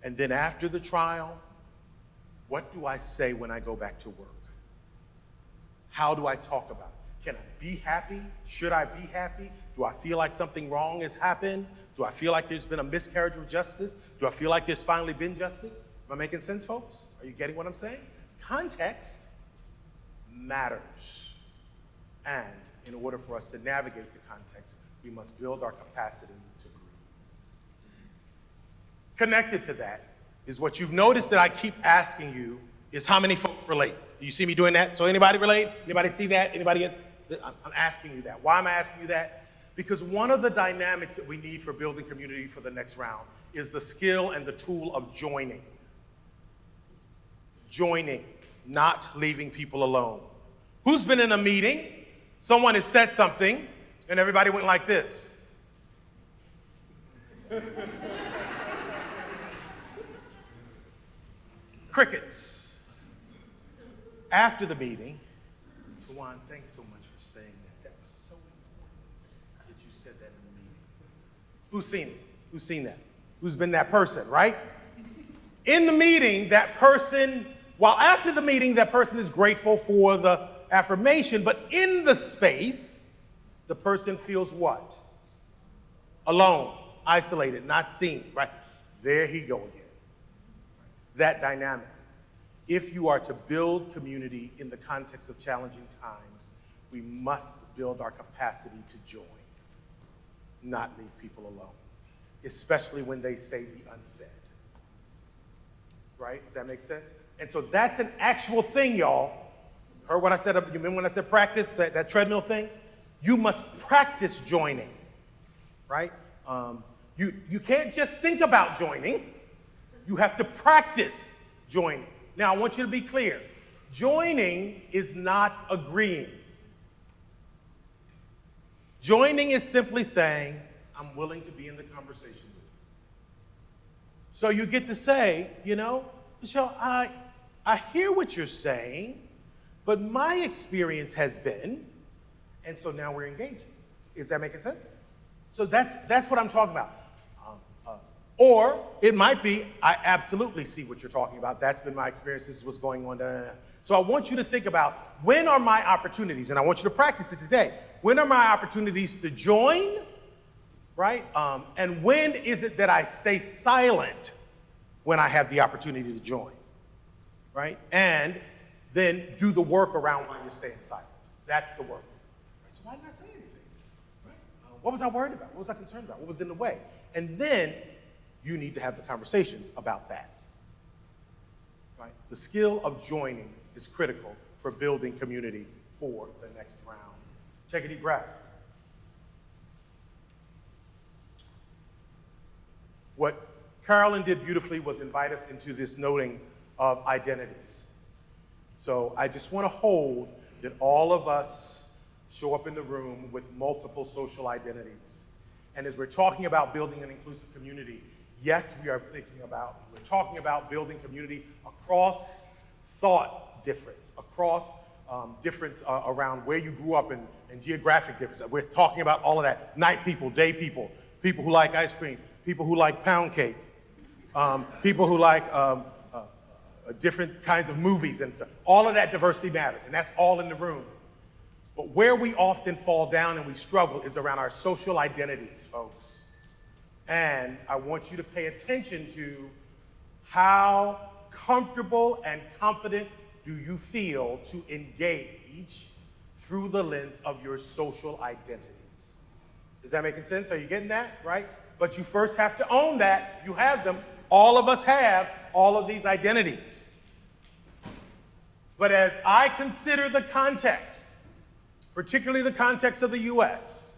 Speaker 3: And then after the trial, what do I say when I go back to work? How do I talk about it? Can I be happy? Should I be happy? Do I feel like something wrong has happened? Do I feel like there's been a miscarriage of justice? Do I feel like there's finally been justice? Am I making sense, folks? Are you getting what I'm saying? Context matters. And in order for us to navigate the context, we must build our capacity to breathe. Connected to that is what you've noticed that I keep asking you is how many folks relate. Do you see me doing that? So anybody relate? Anybody see that? Anybody get? I'm asking you that. Why am I asking you that? Because one of the dynamics that we need for building community for the next round is the skill and the tool of joining. Joining, not leaving people alone. Who's been in a meeting, someone has said something, and everybody went like this? Crickets. After the meeting, Tawan, thanks so much for saying that. That was so important that you said that in the meeting. Who's seen it? Who's seen that? Who's been that person, right? In the meeting, that person, while after the meeting, that person is grateful for the affirmation, but in the space, the person feels what? Alone, isolated, not seen, right? There he go again. That dynamic. If you are to build community in the context of challenging times, we must build our capacity to join, not leave people alone, especially when they say the unsaid. Right? Does that make sense? And so that's an actual thing, y'all. Heard what I said? You remember when I said practice, that treadmill thing? You must practice joining, right? You can't just think about joining. You have to practice joining. Now, I want you to be clear. Joining is not agreeing. Joining is simply saying, I'm willing to be in the conversation with you. So you get to say, Michelle, I hear what you're saying, but my experience has been, and so now we're engaging. Is that making sense? So that's what I'm talking about. Or it might be, I absolutely see what you're talking about. That's been my experience. This is what's going on. So I want you to think about, when are my opportunities? And I want you to practice it today. When are my opportunities to join, right? And when is it that I stay silent when I have the opportunity to join, right? And then do the work around why you're staying silent. That's the work. Right? So why didn't I say anything? Right? What was I worried about? What was I concerned about? What was in the way? And then you need to have the conversations about that. Right? The skill of joining is critical for building community for the next round. Take a deep breath. What Carolyn did beautifully was invite us into this noting of identities. So I just want to hold that all of us show up in the room with multiple social identities. And as we're talking about building an inclusive community, yes, we're talking about building community across thought difference, across difference around where you grew up and geographic difference. We're talking about all of that. Night people, day people, people who like ice cream, people who like pound cake, people who like different kinds of movies and stuff. All of that diversity matters, and that's all in the room. But where we often fall down and we struggle is around our social identities, folks. And I want you to pay attention to how comfortable and confident do you feel to engage through the lens of your social identities. Is that making sense? Are you getting that, right? But you first have to own that. You have them. All of us have all of these identities. But as I consider the context, particularly the context of the US,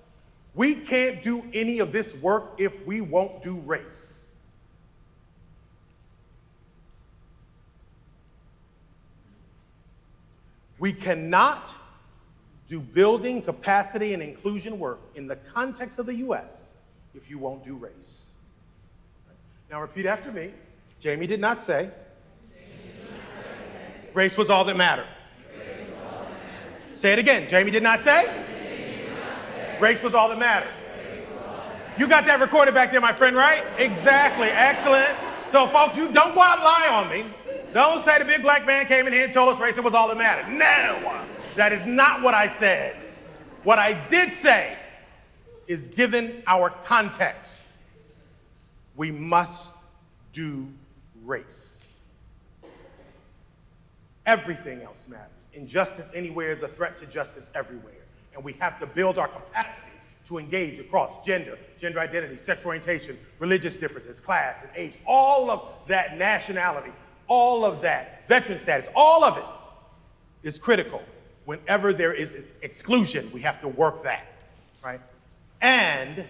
Speaker 3: we can't do any of this work if we won't do race. We cannot do building capacity and inclusion work in the context of the US if you won't do race. Now repeat after me. Jamie did not say. Race was all that mattered. Say it again. Jamie did not say. Race was all that mattered. You got that recorded back there, my friend, right? Exactly. Excellent. So, folks, you don't go out and lie on me. Don't say the big black man came in here and told us race was all that mattered. No, that is not what I said. What I did say is, given our context, we must do race. Everything else matters. Injustice anywhere is a threat to justice everywhere. And we have to build our capacity to engage across gender, gender identity, sexual orientation, religious differences, class and age, all of that, nationality, all of that, veteran status, all of it is critical. Whenever there is exclusion, we have to work that, right? And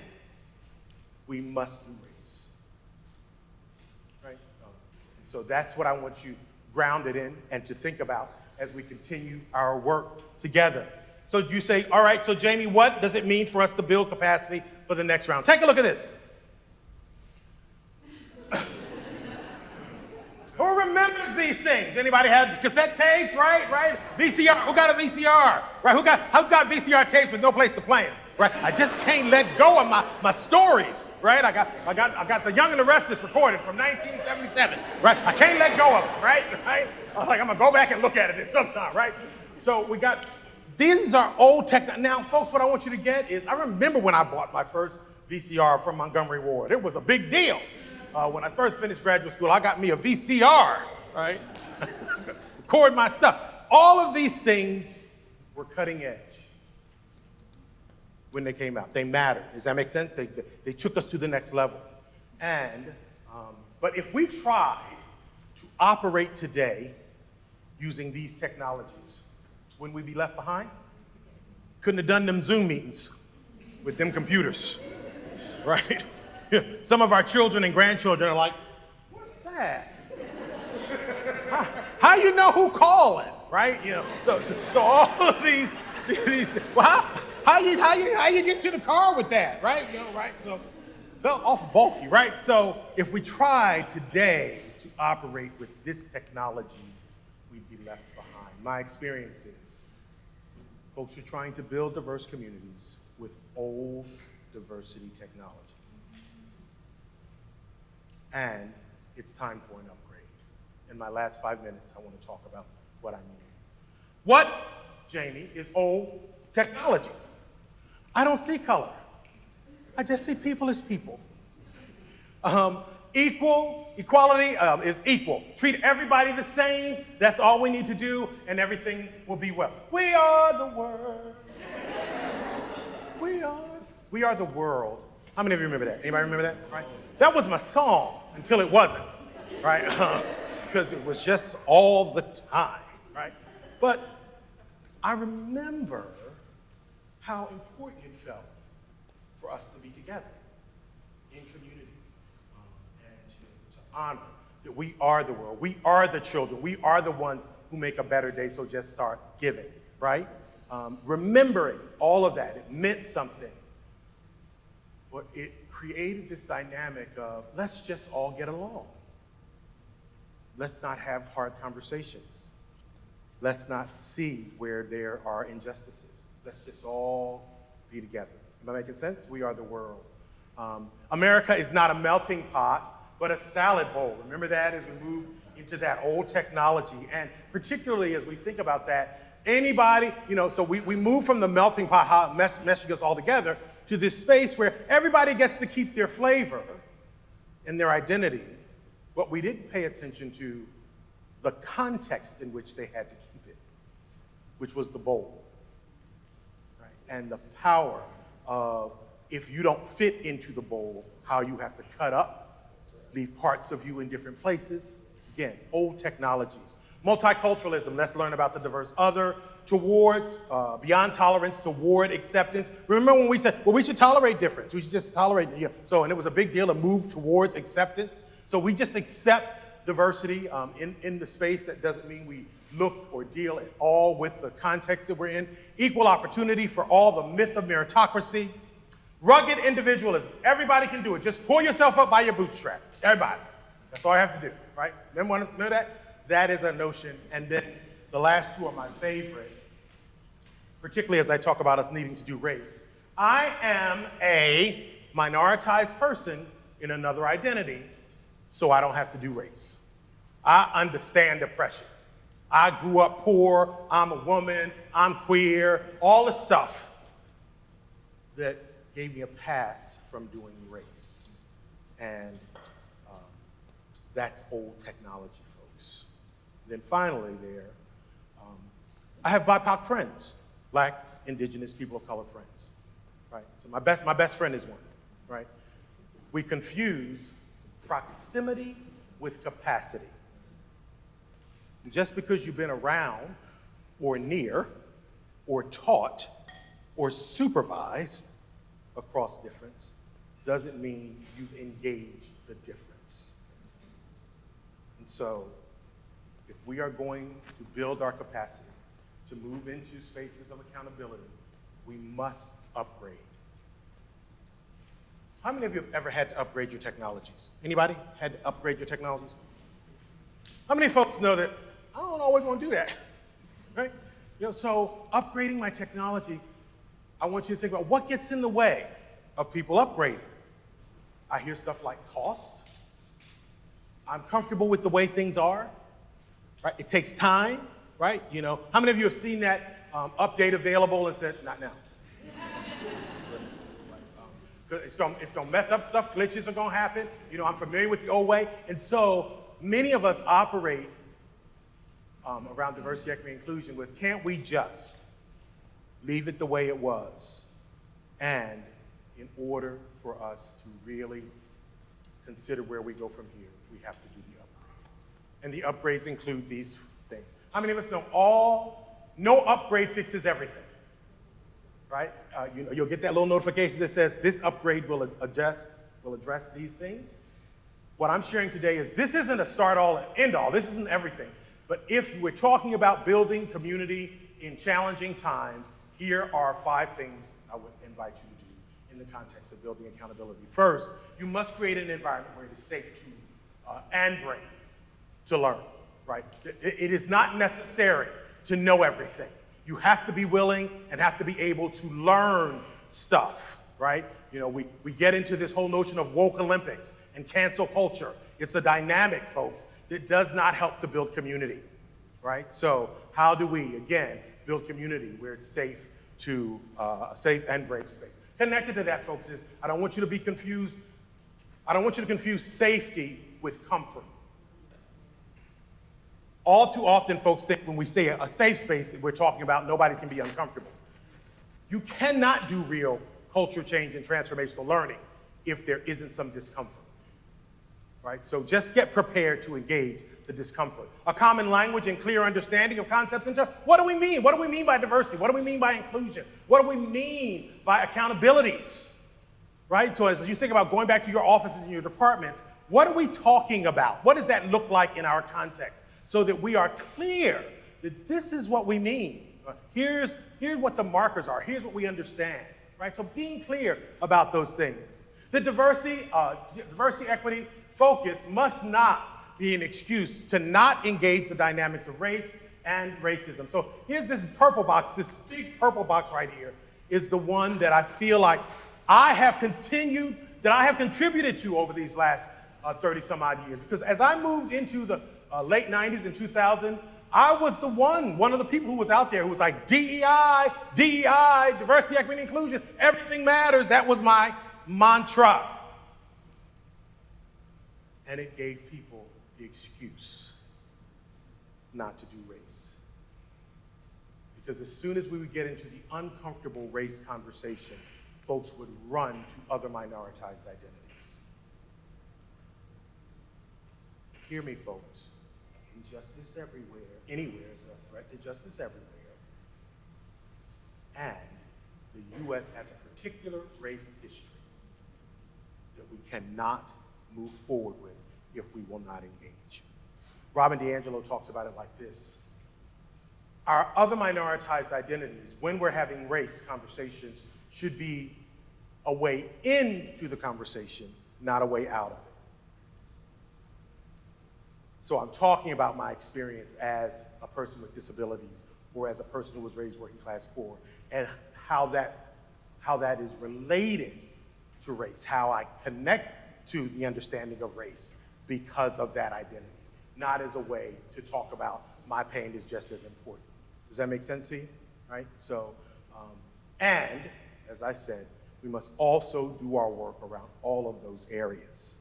Speaker 3: we must do race, right? So that's what I want you grounded in and to think about as we continue our work together. So you say, all right, so Jamie, what does it mean for us to build capacity for the next round? Take a look at this. Who remembers these things? Anybody have cassette tapes, right? VCR, who got a VCR? Right, who got VCR tapes with no place to play them? Right, I just can't let go of my stories, right? I got The Young and the Restless recorded from 1977, right? I can't let go of it, right? I was like, I'm gonna go back and look at it at some time, right? So we got, these are old tech. Now, folks, what I want you to get is, I remember when I bought my first VCR from Montgomery Ward. It was a big deal. When I first finished graduate school, I got me a VCR, right? Record my stuff. All of these things were cutting edge when they came out. They mattered. Does that make sense? They took us to the next level. But if we tried to operate today using these technologies, wouldn't we be left behind? Couldn't have done them Zoom meetings with them computers, right? Some of our children and grandchildren are like, what's that? How you know who calling, right? You know, so all of these well, how you get to the car with that, right? You know, right? So felt awful bulky, right? So if we try today to operate with this technology, we'd be left behind. My experience is, folks are trying to build diverse communities with old diversity technology. And it's time for an upgrade. In my last 5 minutes, I want to talk about what I mean. What, Jamie, is old technology? I don't see color. I just see people as people. Equality is equal. Treat everybody the same. That's all we need to do, and everything will be well. We are the world. We are the world. How many of you remember that? Anybody remember that? Right? That was my song until it wasn't, right? Because it was just all the time, right? But I remember how important it felt for us to be together in community and to honor that we are the world. We are the children. We are the ones who make a better day, so just start giving, right? Remembering all of that, it meant something. But it created this dynamic of, let's just all get along. Let's not have hard conversations. Let's not see where there are injustices. Let's just all be together. Am I making sense? We are the world. America is not a melting pot, but a salad bowl. Remember that as we move into that old technology. And particularly as we think about that, anybody, so we move from the melting pot, how meshing us all together, to this space where everybody gets to keep their flavor and their identity, but we didn't pay attention to the context in which they had to keep it, which was the bowl, right? And the power of, if you don't fit into the bowl, how you have to cut up, leave parts of you in different places. Again, old technologies. Multiculturalism, let's learn about the diverse other, towards, beyond tolerance, toward acceptance. Remember when we said, well, we should tolerate difference. We should just tolerate, and it was a big deal to move towards acceptance. So we just accept diversity in the space. That doesn't mean we look or deal at all with the context that we're in. Equal opportunity for all, the myth of meritocracy. Rugged individualism, everybody can do it. Just pull yourself up by your bootstrap, everybody. That's all I have to do, right? Remember that? That is a notion. And then the last two are my favorite, particularly as I talk about us needing to do race. I am a minoritized person in another identity, so I don't have to do race. I understand oppression. I grew up poor, I'm a woman, I'm queer, all the stuff that gave me a pass from doing race. And that's old technology, folks. Then finally I have BIPOC friends, Black, Indigenous, people of color friends, right? So my best friend is one, right? We confuse proximity with capacity. And just because you've been around or near or taught or supervised across difference doesn't mean you've engaged the difference. And so if we are going to build our capacity to move into spaces of accountability, we must upgrade. How many of you have ever had to upgrade your technologies? Anybody had to upgrade your technologies? How many folks know that I don't always want to do that, right? So upgrading my technology, I want you to think about what gets in the way of people upgrading. I hear stuff like cost. I'm comfortable with the way things are, right? It takes time, right? How many of you have seen that update available and said, not now? It's gonna mess up stuff, glitches are gonna happen. I'm familiar with the old way. And so many of us operate around diversity, equity, inclusion with, can't we just leave it the way it was? And in order for us to really consider where we go from here, we have to do the upgrade. And the upgrades include these things. How many of us know no upgrade fixes everything, right? You'll get that little notification that says this upgrade will address these things. What I'm sharing today is this isn't a start all and end all. This isn't everything. But if we're talking about building community in challenging times, here are 5 things I would invite you to do in the context of building accountability. First, you must create an environment where it is safe to and brave to learn, right? It is not necessary to know everything. You have to be willing and have to be able to learn stuff, right? We get into this whole notion of woke Olympics and cancel culture. It's a dynamic, folks, that does not help to build community, right? So how do we, again, build community where it's safe a safe and brave space? Connected to that, folks, is I don't want you to confuse safety with comfort. All too often, folks think when we say a safe space that we're talking about nobody can be uncomfortable. You cannot do real culture change and transformational learning if there isn't some discomfort, right? So just get prepared to engage the discomfort. A common language and clear understanding of concepts and terms. What do we mean? What do we mean by diversity? What do we mean by inclusion? What do we mean by accountabilities, right? So as you think about going back to your offices and your departments, what are we talking about? What does that look like in our context so that we are clear that this is what we mean? Here's what the markers are. Here's what we understand, right? So being clear about those things. The diversity, equity, focus must not be an excuse to not engage the dynamics of race and racism. So here's this purple box, this big purple box right here is the one that I feel like I have contributed to over these last 30 some odd years. Because as I moved into the late 90s and 2000, I was one of the people who was out there who was like, DEI, DEI, diversity, equity, and inclusion, everything matters. That was my mantra. And it gave people the excuse not to do race. Because as soon as we would get into the uncomfortable race conversation, folks would run to other minoritized identities. Hear me, folks. Injustice everywhere, anywhere is a threat to justice everywhere. And the U.S. has a particular race history that we cannot move forward with if we will not engage. Robin DiAngelo talks about it like this. Our other minoritized identities, when we're having race conversations, should be a way into the conversation, not a way out of it. So I'm talking about my experience as a person with disabilities or as a person who was raised working class poor, and how that is related to race, how I connect to the understanding of race because of that identity, not as a way to talk about my pain is just as important. Does that make sense to you? Right? So, and as I said, we must also do our work around all of those areas.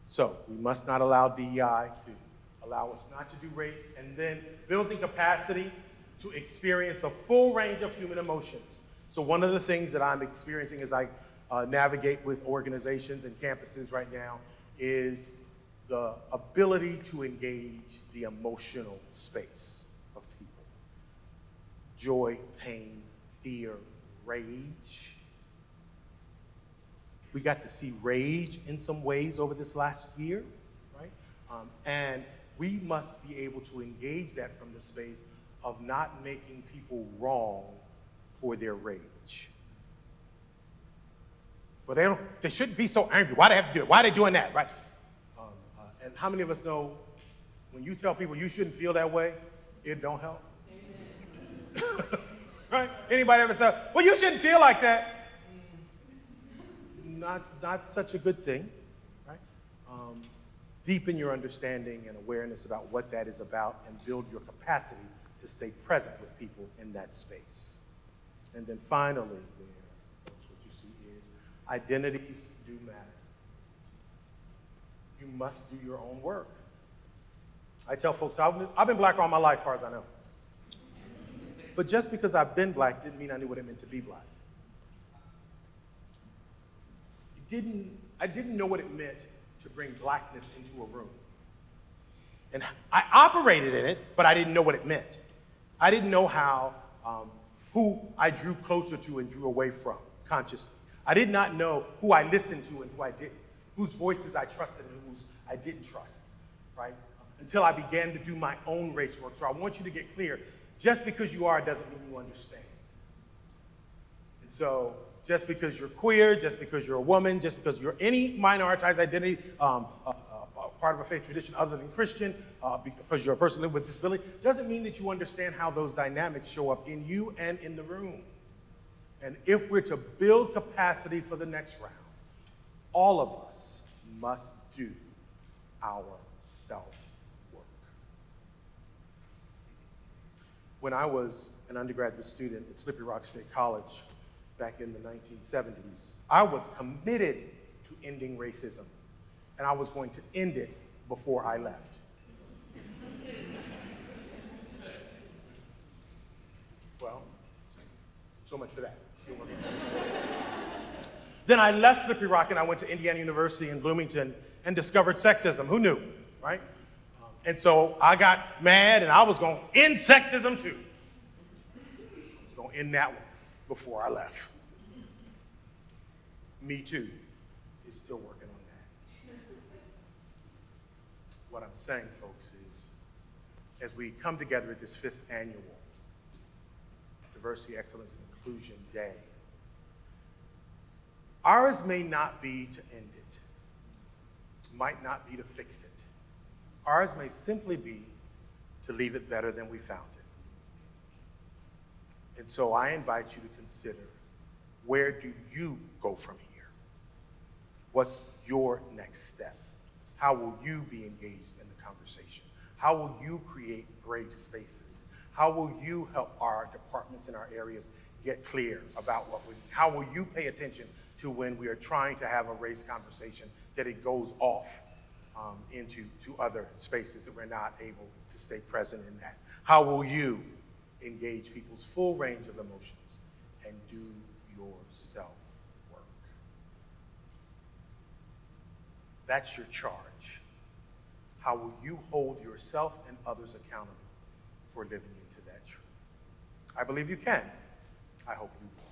Speaker 3: So we must not allow DEI to allow us not to do race, and then building capacity to experience a full range of human emotions. So one of the things that I'm experiencing as I navigate with organizations and campuses right now is the ability to engage the emotional space of people. Joy, pain, fear, rage. We got to see rage in some ways over this last year, right? And we must be able to engage that from the space of not making people wrong for their rage. Well, they shouldn't be so angry. Why do they have to do it? Why are they doing that, right? And how many of us know when you tell people you shouldn't feel that way, it don't help? Right? Anybody ever say, well, you shouldn't feel like that? Not such a good thing, right? Deepen your understanding and awareness about what that is about and build your capacity to stay present with people in that space. And then finally, what you see is identities do matter. You must do your own work. I tell folks, I've been black all my life, as far as I know. But just because I've been black didn't mean I knew what it meant to be black. I didn't know what it meant to bring blackness into a room. And I operated in it, but I didn't know what it meant. I didn't know how, who I drew closer to and drew away from consciously. I did not know who I listened to and who I didn't, whose voices I trusted and whose I didn't trust, right? Until I began to do my own race work. So I want you to get clear, just because you are doesn't mean you understand. And so, just because you're queer, just because you're a woman, just because you're any minoritized identity, part of a faith tradition other than Christian, because you're a person living with disability, doesn't mean that you understand how those dynamics show up in you and in the room. And if we're to build capacity for the next round, all of us must do our self-work. When I was an undergraduate student at Slippery Rock State College, back in the 1970s, I was committed to ending racism, and I was going to end it before I left. Well, so much for that. Still working. Then I left Slippery Rock and I went to Indiana University in Bloomington and discovered sexism. Who knew, right? And so I got mad and I was going to end sexism too. I was going to end that one before I left. Me Too is still working on that. What I'm saying, folks, is as we come together at this 5th annual Diversity, Excellence, and Inclusion Day, ours may not be to end it, might not be to fix it. Ours may simply be to leave it better than we found it. And so I invite you to consider, where do you go from here? What's your next step? How will you be engaged in the conversation? How will you create brave spaces? How will you help our departments in our areas get clear about how will you pay attention to when we are trying to have a race conversation, that it goes off into other spaces, that we're not able to stay present in that? How will you engage people's full range of emotions and do your self work? That's your charge. How will you hold yourself and others accountable for living into that truth? I believe you can. I hope you will.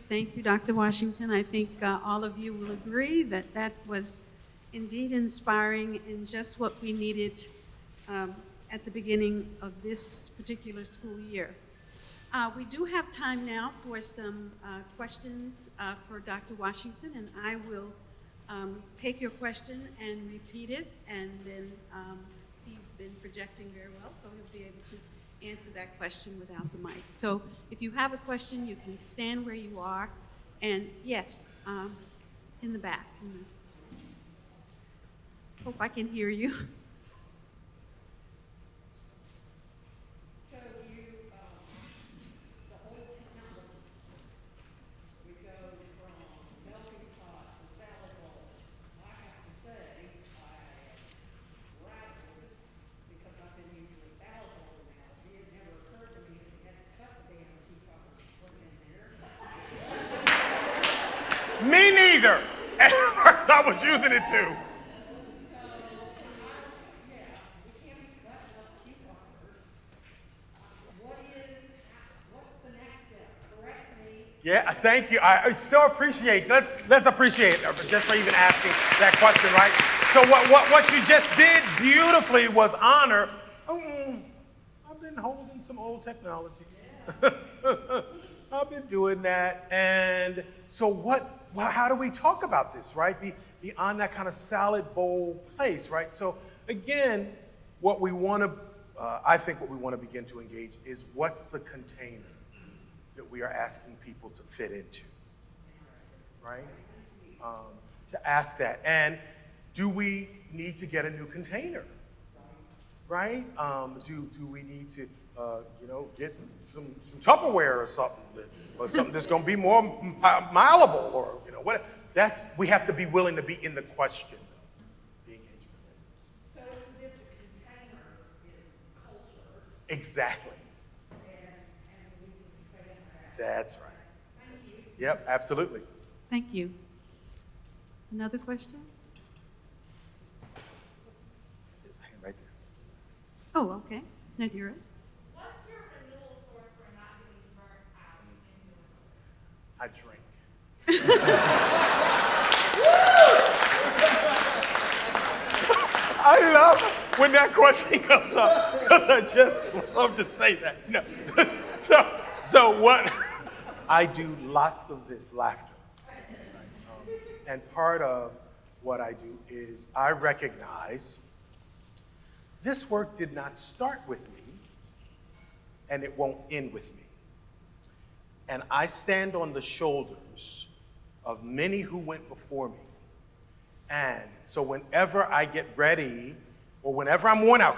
Speaker 1: Thank you, Dr. Washington. I think all of you will agree that that was indeed inspiring and just what we needed at the beginning of this particular school year. We do have time now for some questions for Dr. Washington, and I will take your question and repeat it, and then he's been projecting very well, so he'll be able to answer that question without the mic. So if you have a question, you can stand where you are, and yes, in the back. Hope I can hear you.
Speaker 3: Me neither. At first I was using it too. Yeah, thank you. I so appreciate. Let's appreciate it, just for even asking that question, right? So what you just did beautifully was honor. I've been holding some old technology. I've been doing that, and so how do we talk about this, right? Beyond that kind of salad bowl place, right? So again, what we want to, I think what we want to begin to engage is, what's the container that we are asking people to fit into, right? To ask that, and do we need to get a new container, right? Do we need to, get some Tupperware or something that's going to be more malleable, or what? We have to be willing to be in the question, the engagement.
Speaker 4: So it's as if the container is culture.
Speaker 3: Exactly.
Speaker 4: And we can expand that.
Speaker 3: That's right. Yep, absolutely.
Speaker 1: Thank you. Another question?
Speaker 3: There's a hand right there.
Speaker 1: Oh, okay. Nadira.
Speaker 4: What's your renewal source for not getting burnt out in your
Speaker 3: I drink. I love when that question comes up, because I just love to say that. No. So what? I do lots of this laughter. And part of what I do is I recognize this work did not start with me, and it won't end with me. And I stand on the shoulders of many who went before me. And so whenever I get ready, or whenever I'm worn out,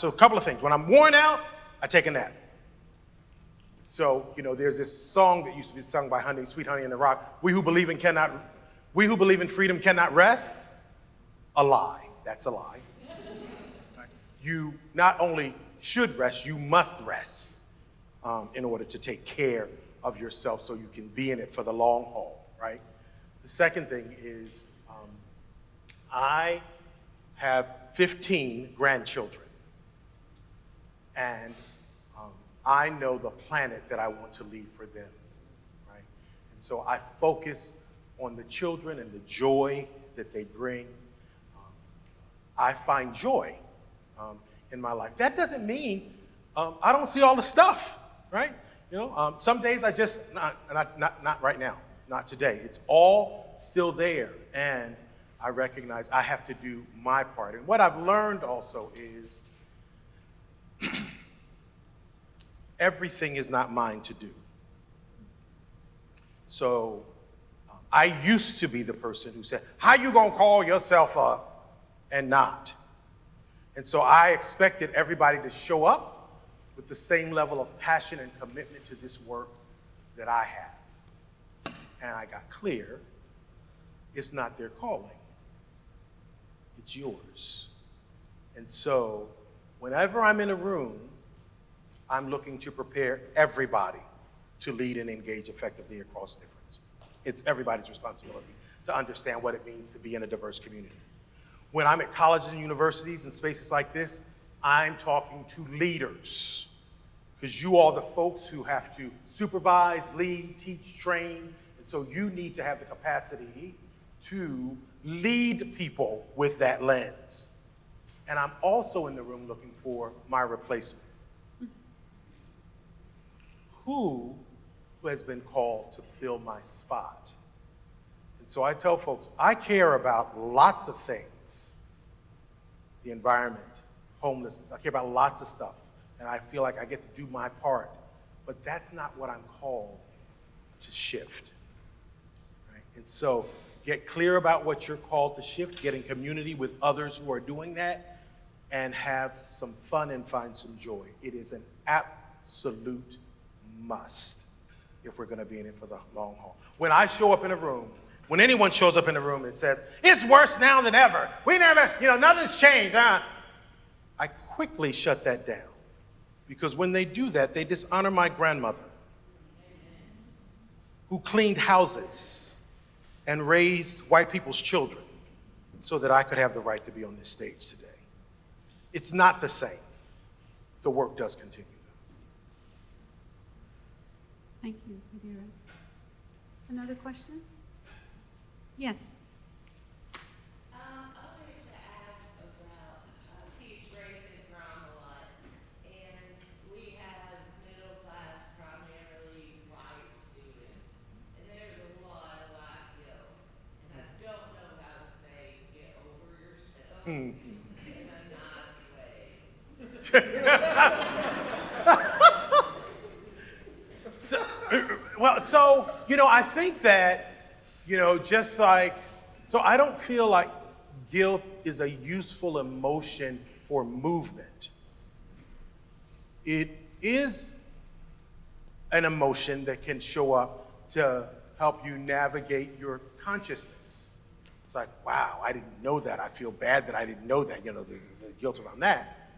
Speaker 3: so a couple of things. When I'm worn out, I take a nap. So, there's this song that used to be sung by Sweet Honey in the Rock, we who believe in freedom cannot rest. A lie. That's a lie. You not only should rest, you must rest in order to take care of yourself so you can be in it for the long haul, right? The second thing is, I have 15 grandchildren, and I know the planet that I want to leave for them, right? And so I focus on the children and the joy that they bring. I find joy in my life. That doesn't mean I don't see all the stuff, right? Some days I just, not right now, not today. It's all still there, and I recognize I have to do my part. And what I've learned also is everything is not mine to do. So I used to be the person who said, how you gonna call yourself up and not? And so I expected everybody to show up with the same level of passion and commitment to this work that I have. And I got clear, it's not their calling, it's yours. And so whenever I'm in a room, I'm looking to prepare everybody to lead and engage effectively across difference. It's everybody's responsibility to understand what it means to be in a diverse community. When I'm at colleges and universities and spaces like this, I'm talking to leaders, because you are the folks who have to supervise, lead, teach, train, and so you need to have the capacity to lead people with that lens. And I'm also in the room looking for my replacement. Who has been called to fill my spot? And so I tell folks, I care about lots of things. The environment, homelessness, I care about lots of stuff. And I feel like I get to do my part. But that's not what I'm called to shift. Right? And so get clear about what you're called to shift, get in community with others who are doing that, and have some fun and find some joy. It is an absolute must if we're going to be in it for the long haul. When I show up in a room, when anyone shows up in a room and says, it's worse now than ever, we never, nothing's changed, I quickly shut that down. Because when they do that, they dishonor my grandmother, who cleaned houses and raised white people's children so that I could have the right to be on this stage today. It's not the same. The work does continue.
Speaker 1: Thank you, Adira. Another question? Yes.
Speaker 4: I wanted to ask about, teach race and drama a lot, and we have middle-class, primarily white students, and there's a lot of black guilt, and I don't know how to say get over yourself in a nice way.
Speaker 3: I think that, just like, so I don't feel like guilt is a useful emotion for movement. It is an emotion that can show up to help you navigate your consciousness. It's like, wow, I didn't know that. I feel bad that I didn't know that, the guilt around that.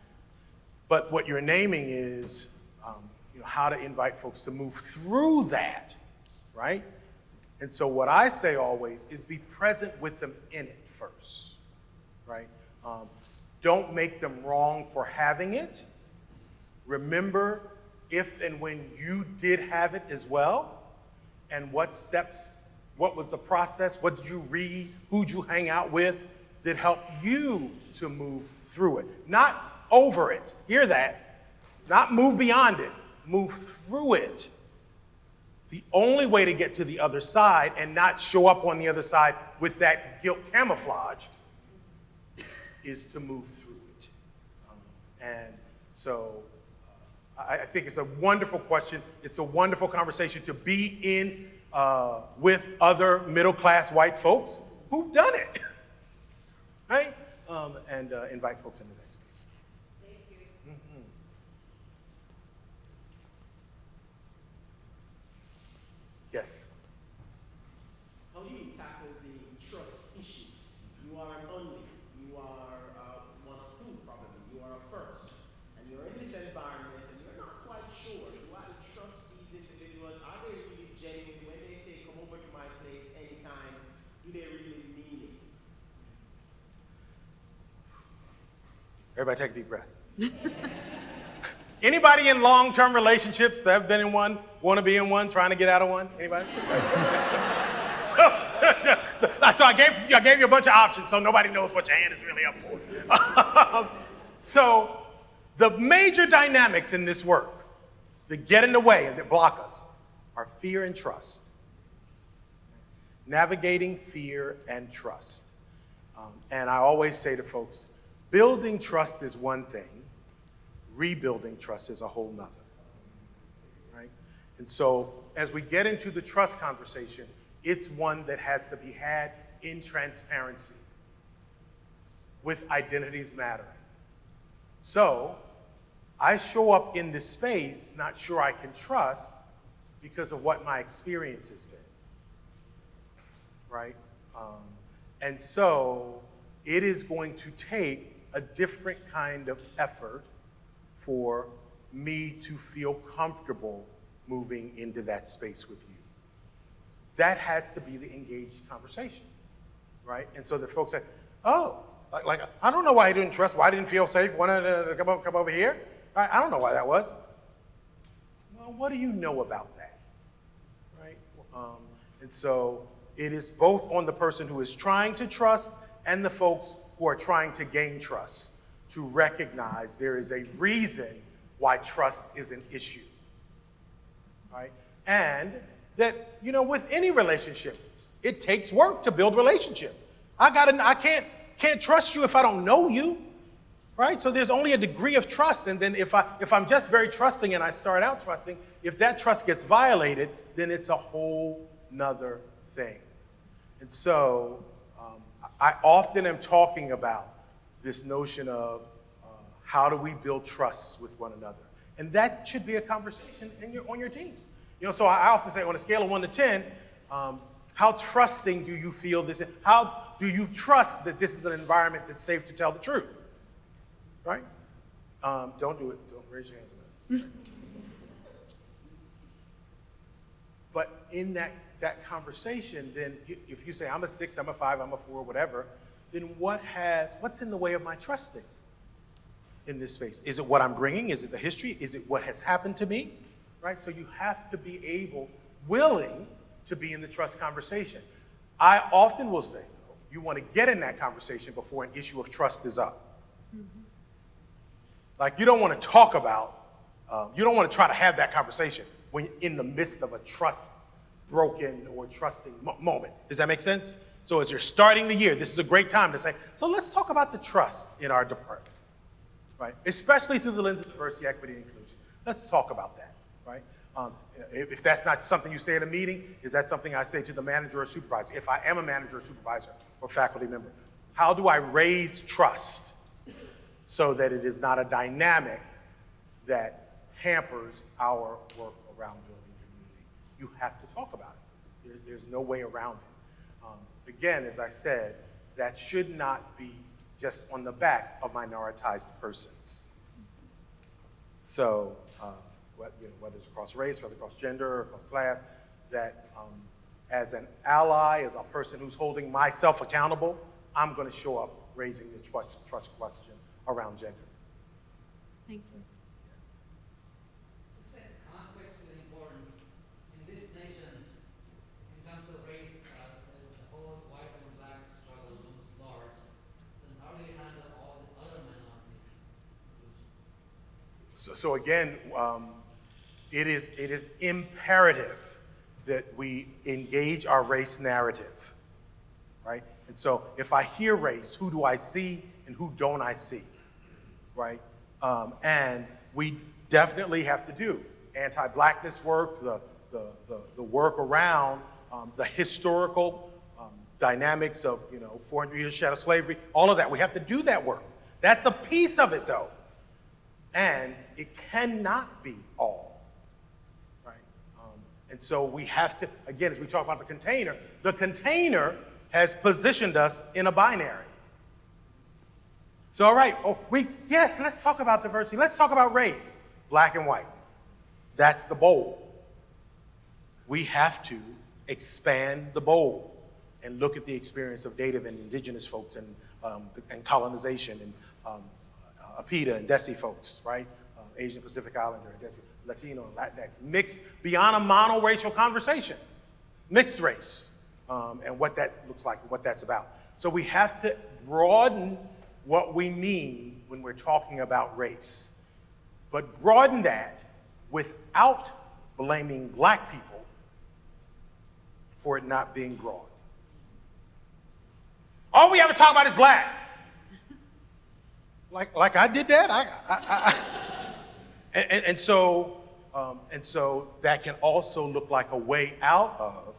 Speaker 3: But what you're naming is how to invite folks to move through that, right? And so what I say always is be present with them in it first, right? Don't make them wrong for having it. Remember if and when you did have it as well, and what steps, what was the process, what did you read, who'd you hang out with that helped you to move through it. Not over it, hear that, not move beyond it. Move through it. The only way to get to the other side and not show up on the other side with that guilt camouflaged is to move through it. And so I think it's a wonderful question. It's a wonderful conversation to be in with other middle-class white folks who've done it, right? And invite folks into that space. Yes.
Speaker 5: How do you tackle the trust issue? You are an only, you are one of two probably, you are a first, and you're in this environment and you're not quite sure, do I trust these individuals? Are they really genuine? When they say come over to my place anytime, do they really mean it?
Speaker 3: Everybody take a deep breath. Anybody in long-term relationships, have been in one, want to be in one, trying to get out of one? Anybody? so I gave you a bunch of options, so nobody knows what your hand is really up for. So the major dynamics in this work, that get in the way and that block us are fear and trust. Navigating fear and trust. And I always say to folks, building trust is one thing, rebuilding trust is a whole nother, right? And so as we get into the trust conversation, it's one that has to be had in transparency with identities mattering. So I show up in this space not sure I can trust because of what my experience has been, right? And so it is going to take a different kind of effort for me to feel comfortable moving into that space with you. That has to be the engaged conversation, right? And so the folks say, oh, like I don't know why he didn't trust, why I didn't feel safe, wanted to come over here. Right? I don't know why that was. Well, what do you know about that, right? And so it is both on the person who is trying to trust and the folks who are trying to gain trust to recognize there is a reason why trust is an issue, right? And that, you know, with any relationship, it takes work to build relationship. I can't trust you if I don't know you, right? So there's only a degree of trust, and then if I'm just very trusting and I start out trusting, if that trust gets violated, then it's a whole nother thing. And so I often am talking about this notion of how do we build trust with one another, and that should be a conversation on your teams. You know, so I often say on a scale of 1 to 10, how trusting do you feel this? How do you trust that this is an environment that's safe to tell the truth? Right? Don't do it. Don't raise your hands on that. But in that conversation, then if you say, I'm a 6, I'm a 5, I'm a 4, whatever, then what's in the way of my trusting in this space? Is it what I'm bringing? Is it the history? Is it what has happened to me? Right? So you have to be willing to be in the trust conversation. I often will say, though, you want to get in that conversation before an issue of trust is up. Mm-hmm. Like you don't want to talk about, you don't want to try to have that conversation when you're in the midst of a trust broken or trusting moment. Does that make sense? So as you're starting the year, this is a great time to say, so let's talk about the trust in our department, right? Especially through the lens of diversity, equity, and inclusion. Let's talk about that, right? If that's not something you say at a meeting, is that something I say to the manager or supervisor? If I am a manager or supervisor or faculty member, how do I raise trust so that it is not a dynamic that hampers our work around building community? You have to talk about it. There's no way around it. Again, as I said, that should not be just on the backs of minoritized persons. So, whether it's across race, whether across gender, across class, that as an ally, as a person who's holding myself accountable, I'm going to show up raising the trust question around gender.
Speaker 1: Thank you.
Speaker 6: You said context is important. In this nation, in terms of race, the whole white and black struggle looms large. Then how do you handle all the other minorities?
Speaker 3: So again, it is imperative that we engage our race narrative, right? And so if I hear race, who do I see and who don't I see, right? And we definitely have to do anti-blackness work, the work around the historical dynamics of 400 years shadow slavery, all of that. We have to do that work. That's a piece of it, though, and it cannot be all. And so we have to, again, as we talk about the container has positioned us in a binary. So, all right, yes, let's talk about diversity. Let's talk about race, black and white. That's the bowl. We have to expand the bowl and look at the experience of Native and indigenous folks and colonization and APITA and DESI folks, right? Asian Pacific Islander, DESI, Latino and Latinx, mixed beyond a monoracial conversation, mixed race, and what that looks like, what that's about. So we have to broaden what we mean when we're talking about race, but broaden that without blaming black people for it not being broad. All we ever talk about is black. Like I did that? And so that can also look like a way out of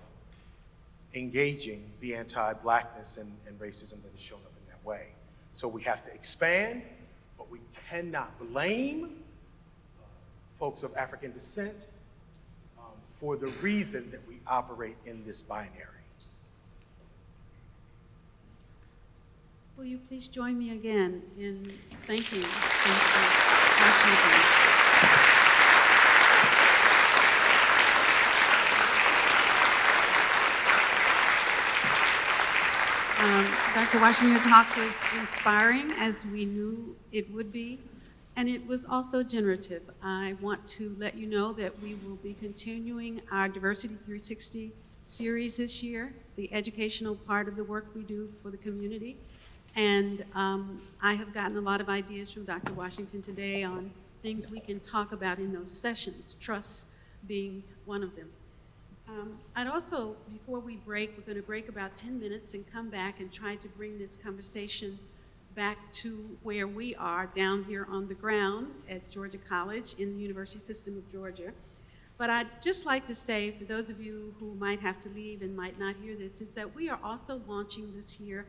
Speaker 3: engaging the anti-blackness and racism that is shown up in that way. So we have to expand, but we cannot blame folks of African descent for the reason that we operate in this binary.
Speaker 1: Will you please join me again in thanking Washington. Dr. Washington, your talk was inspiring, as we knew it would be, and it was also generative. I want to let you know that we will be continuing our Diversity 360 series this year, the educational part of the work we do for the community. And I have gotten a lot of ideas from Dr. Washington today on things we can talk about in those sessions, trust being one of them. I'd also, before we break, we're going to break about 10 minutes and come back and try to bring this conversation back to where we are down here on the ground at Georgia College in the University System of Georgia. But I'd just like to say, for those of you who might have to leave and might not hear this, is that we are also launching this year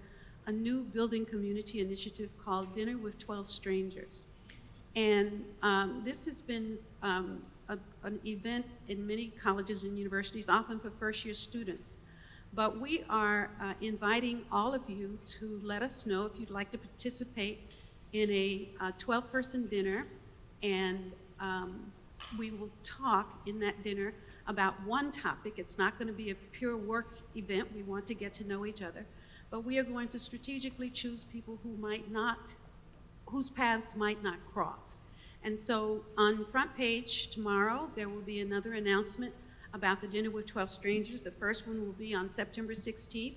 Speaker 1: a new building community initiative called Dinner with 12 Strangers. And this has been an event in many colleges and universities, often for first-year students. But we are inviting all of you to let us know if you'd like to participate in a 12-person dinner, and we will talk in that dinner about one topic. It's not going to be a pure work event. We want to get to know each other. But we are going to strategically choose people whose paths might not cross. And so on front page tomorrow, there will be another announcement about the Dinner with 12 Strangers. The first one will be on September 16th,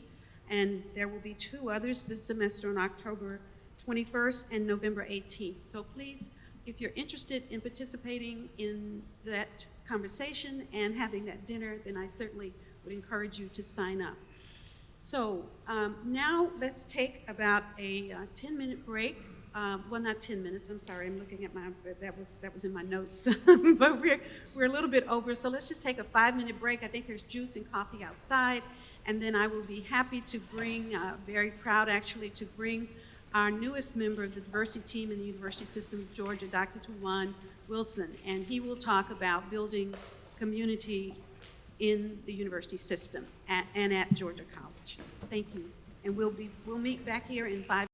Speaker 1: and there will be 2 others this semester on October 21st and November 18th. So please, if you're interested in participating in that conversation and having that dinner, then I certainly would encourage you to sign up. So now let's take about a 10-minute break. Well, not 10 minutes, I'm sorry, I'm looking at that was in my notes. But we're a little bit over, so let's just take a 5-minute break. I think there's juice and coffee outside, and then I will be happy to bring, very proud actually, to bring our newest member of the diversity team in the University System of Georgia, Dr. Tawan Wilson, and he will talk about building community in the university system and at Georgia College. Thank you, and we'll meet back here in 5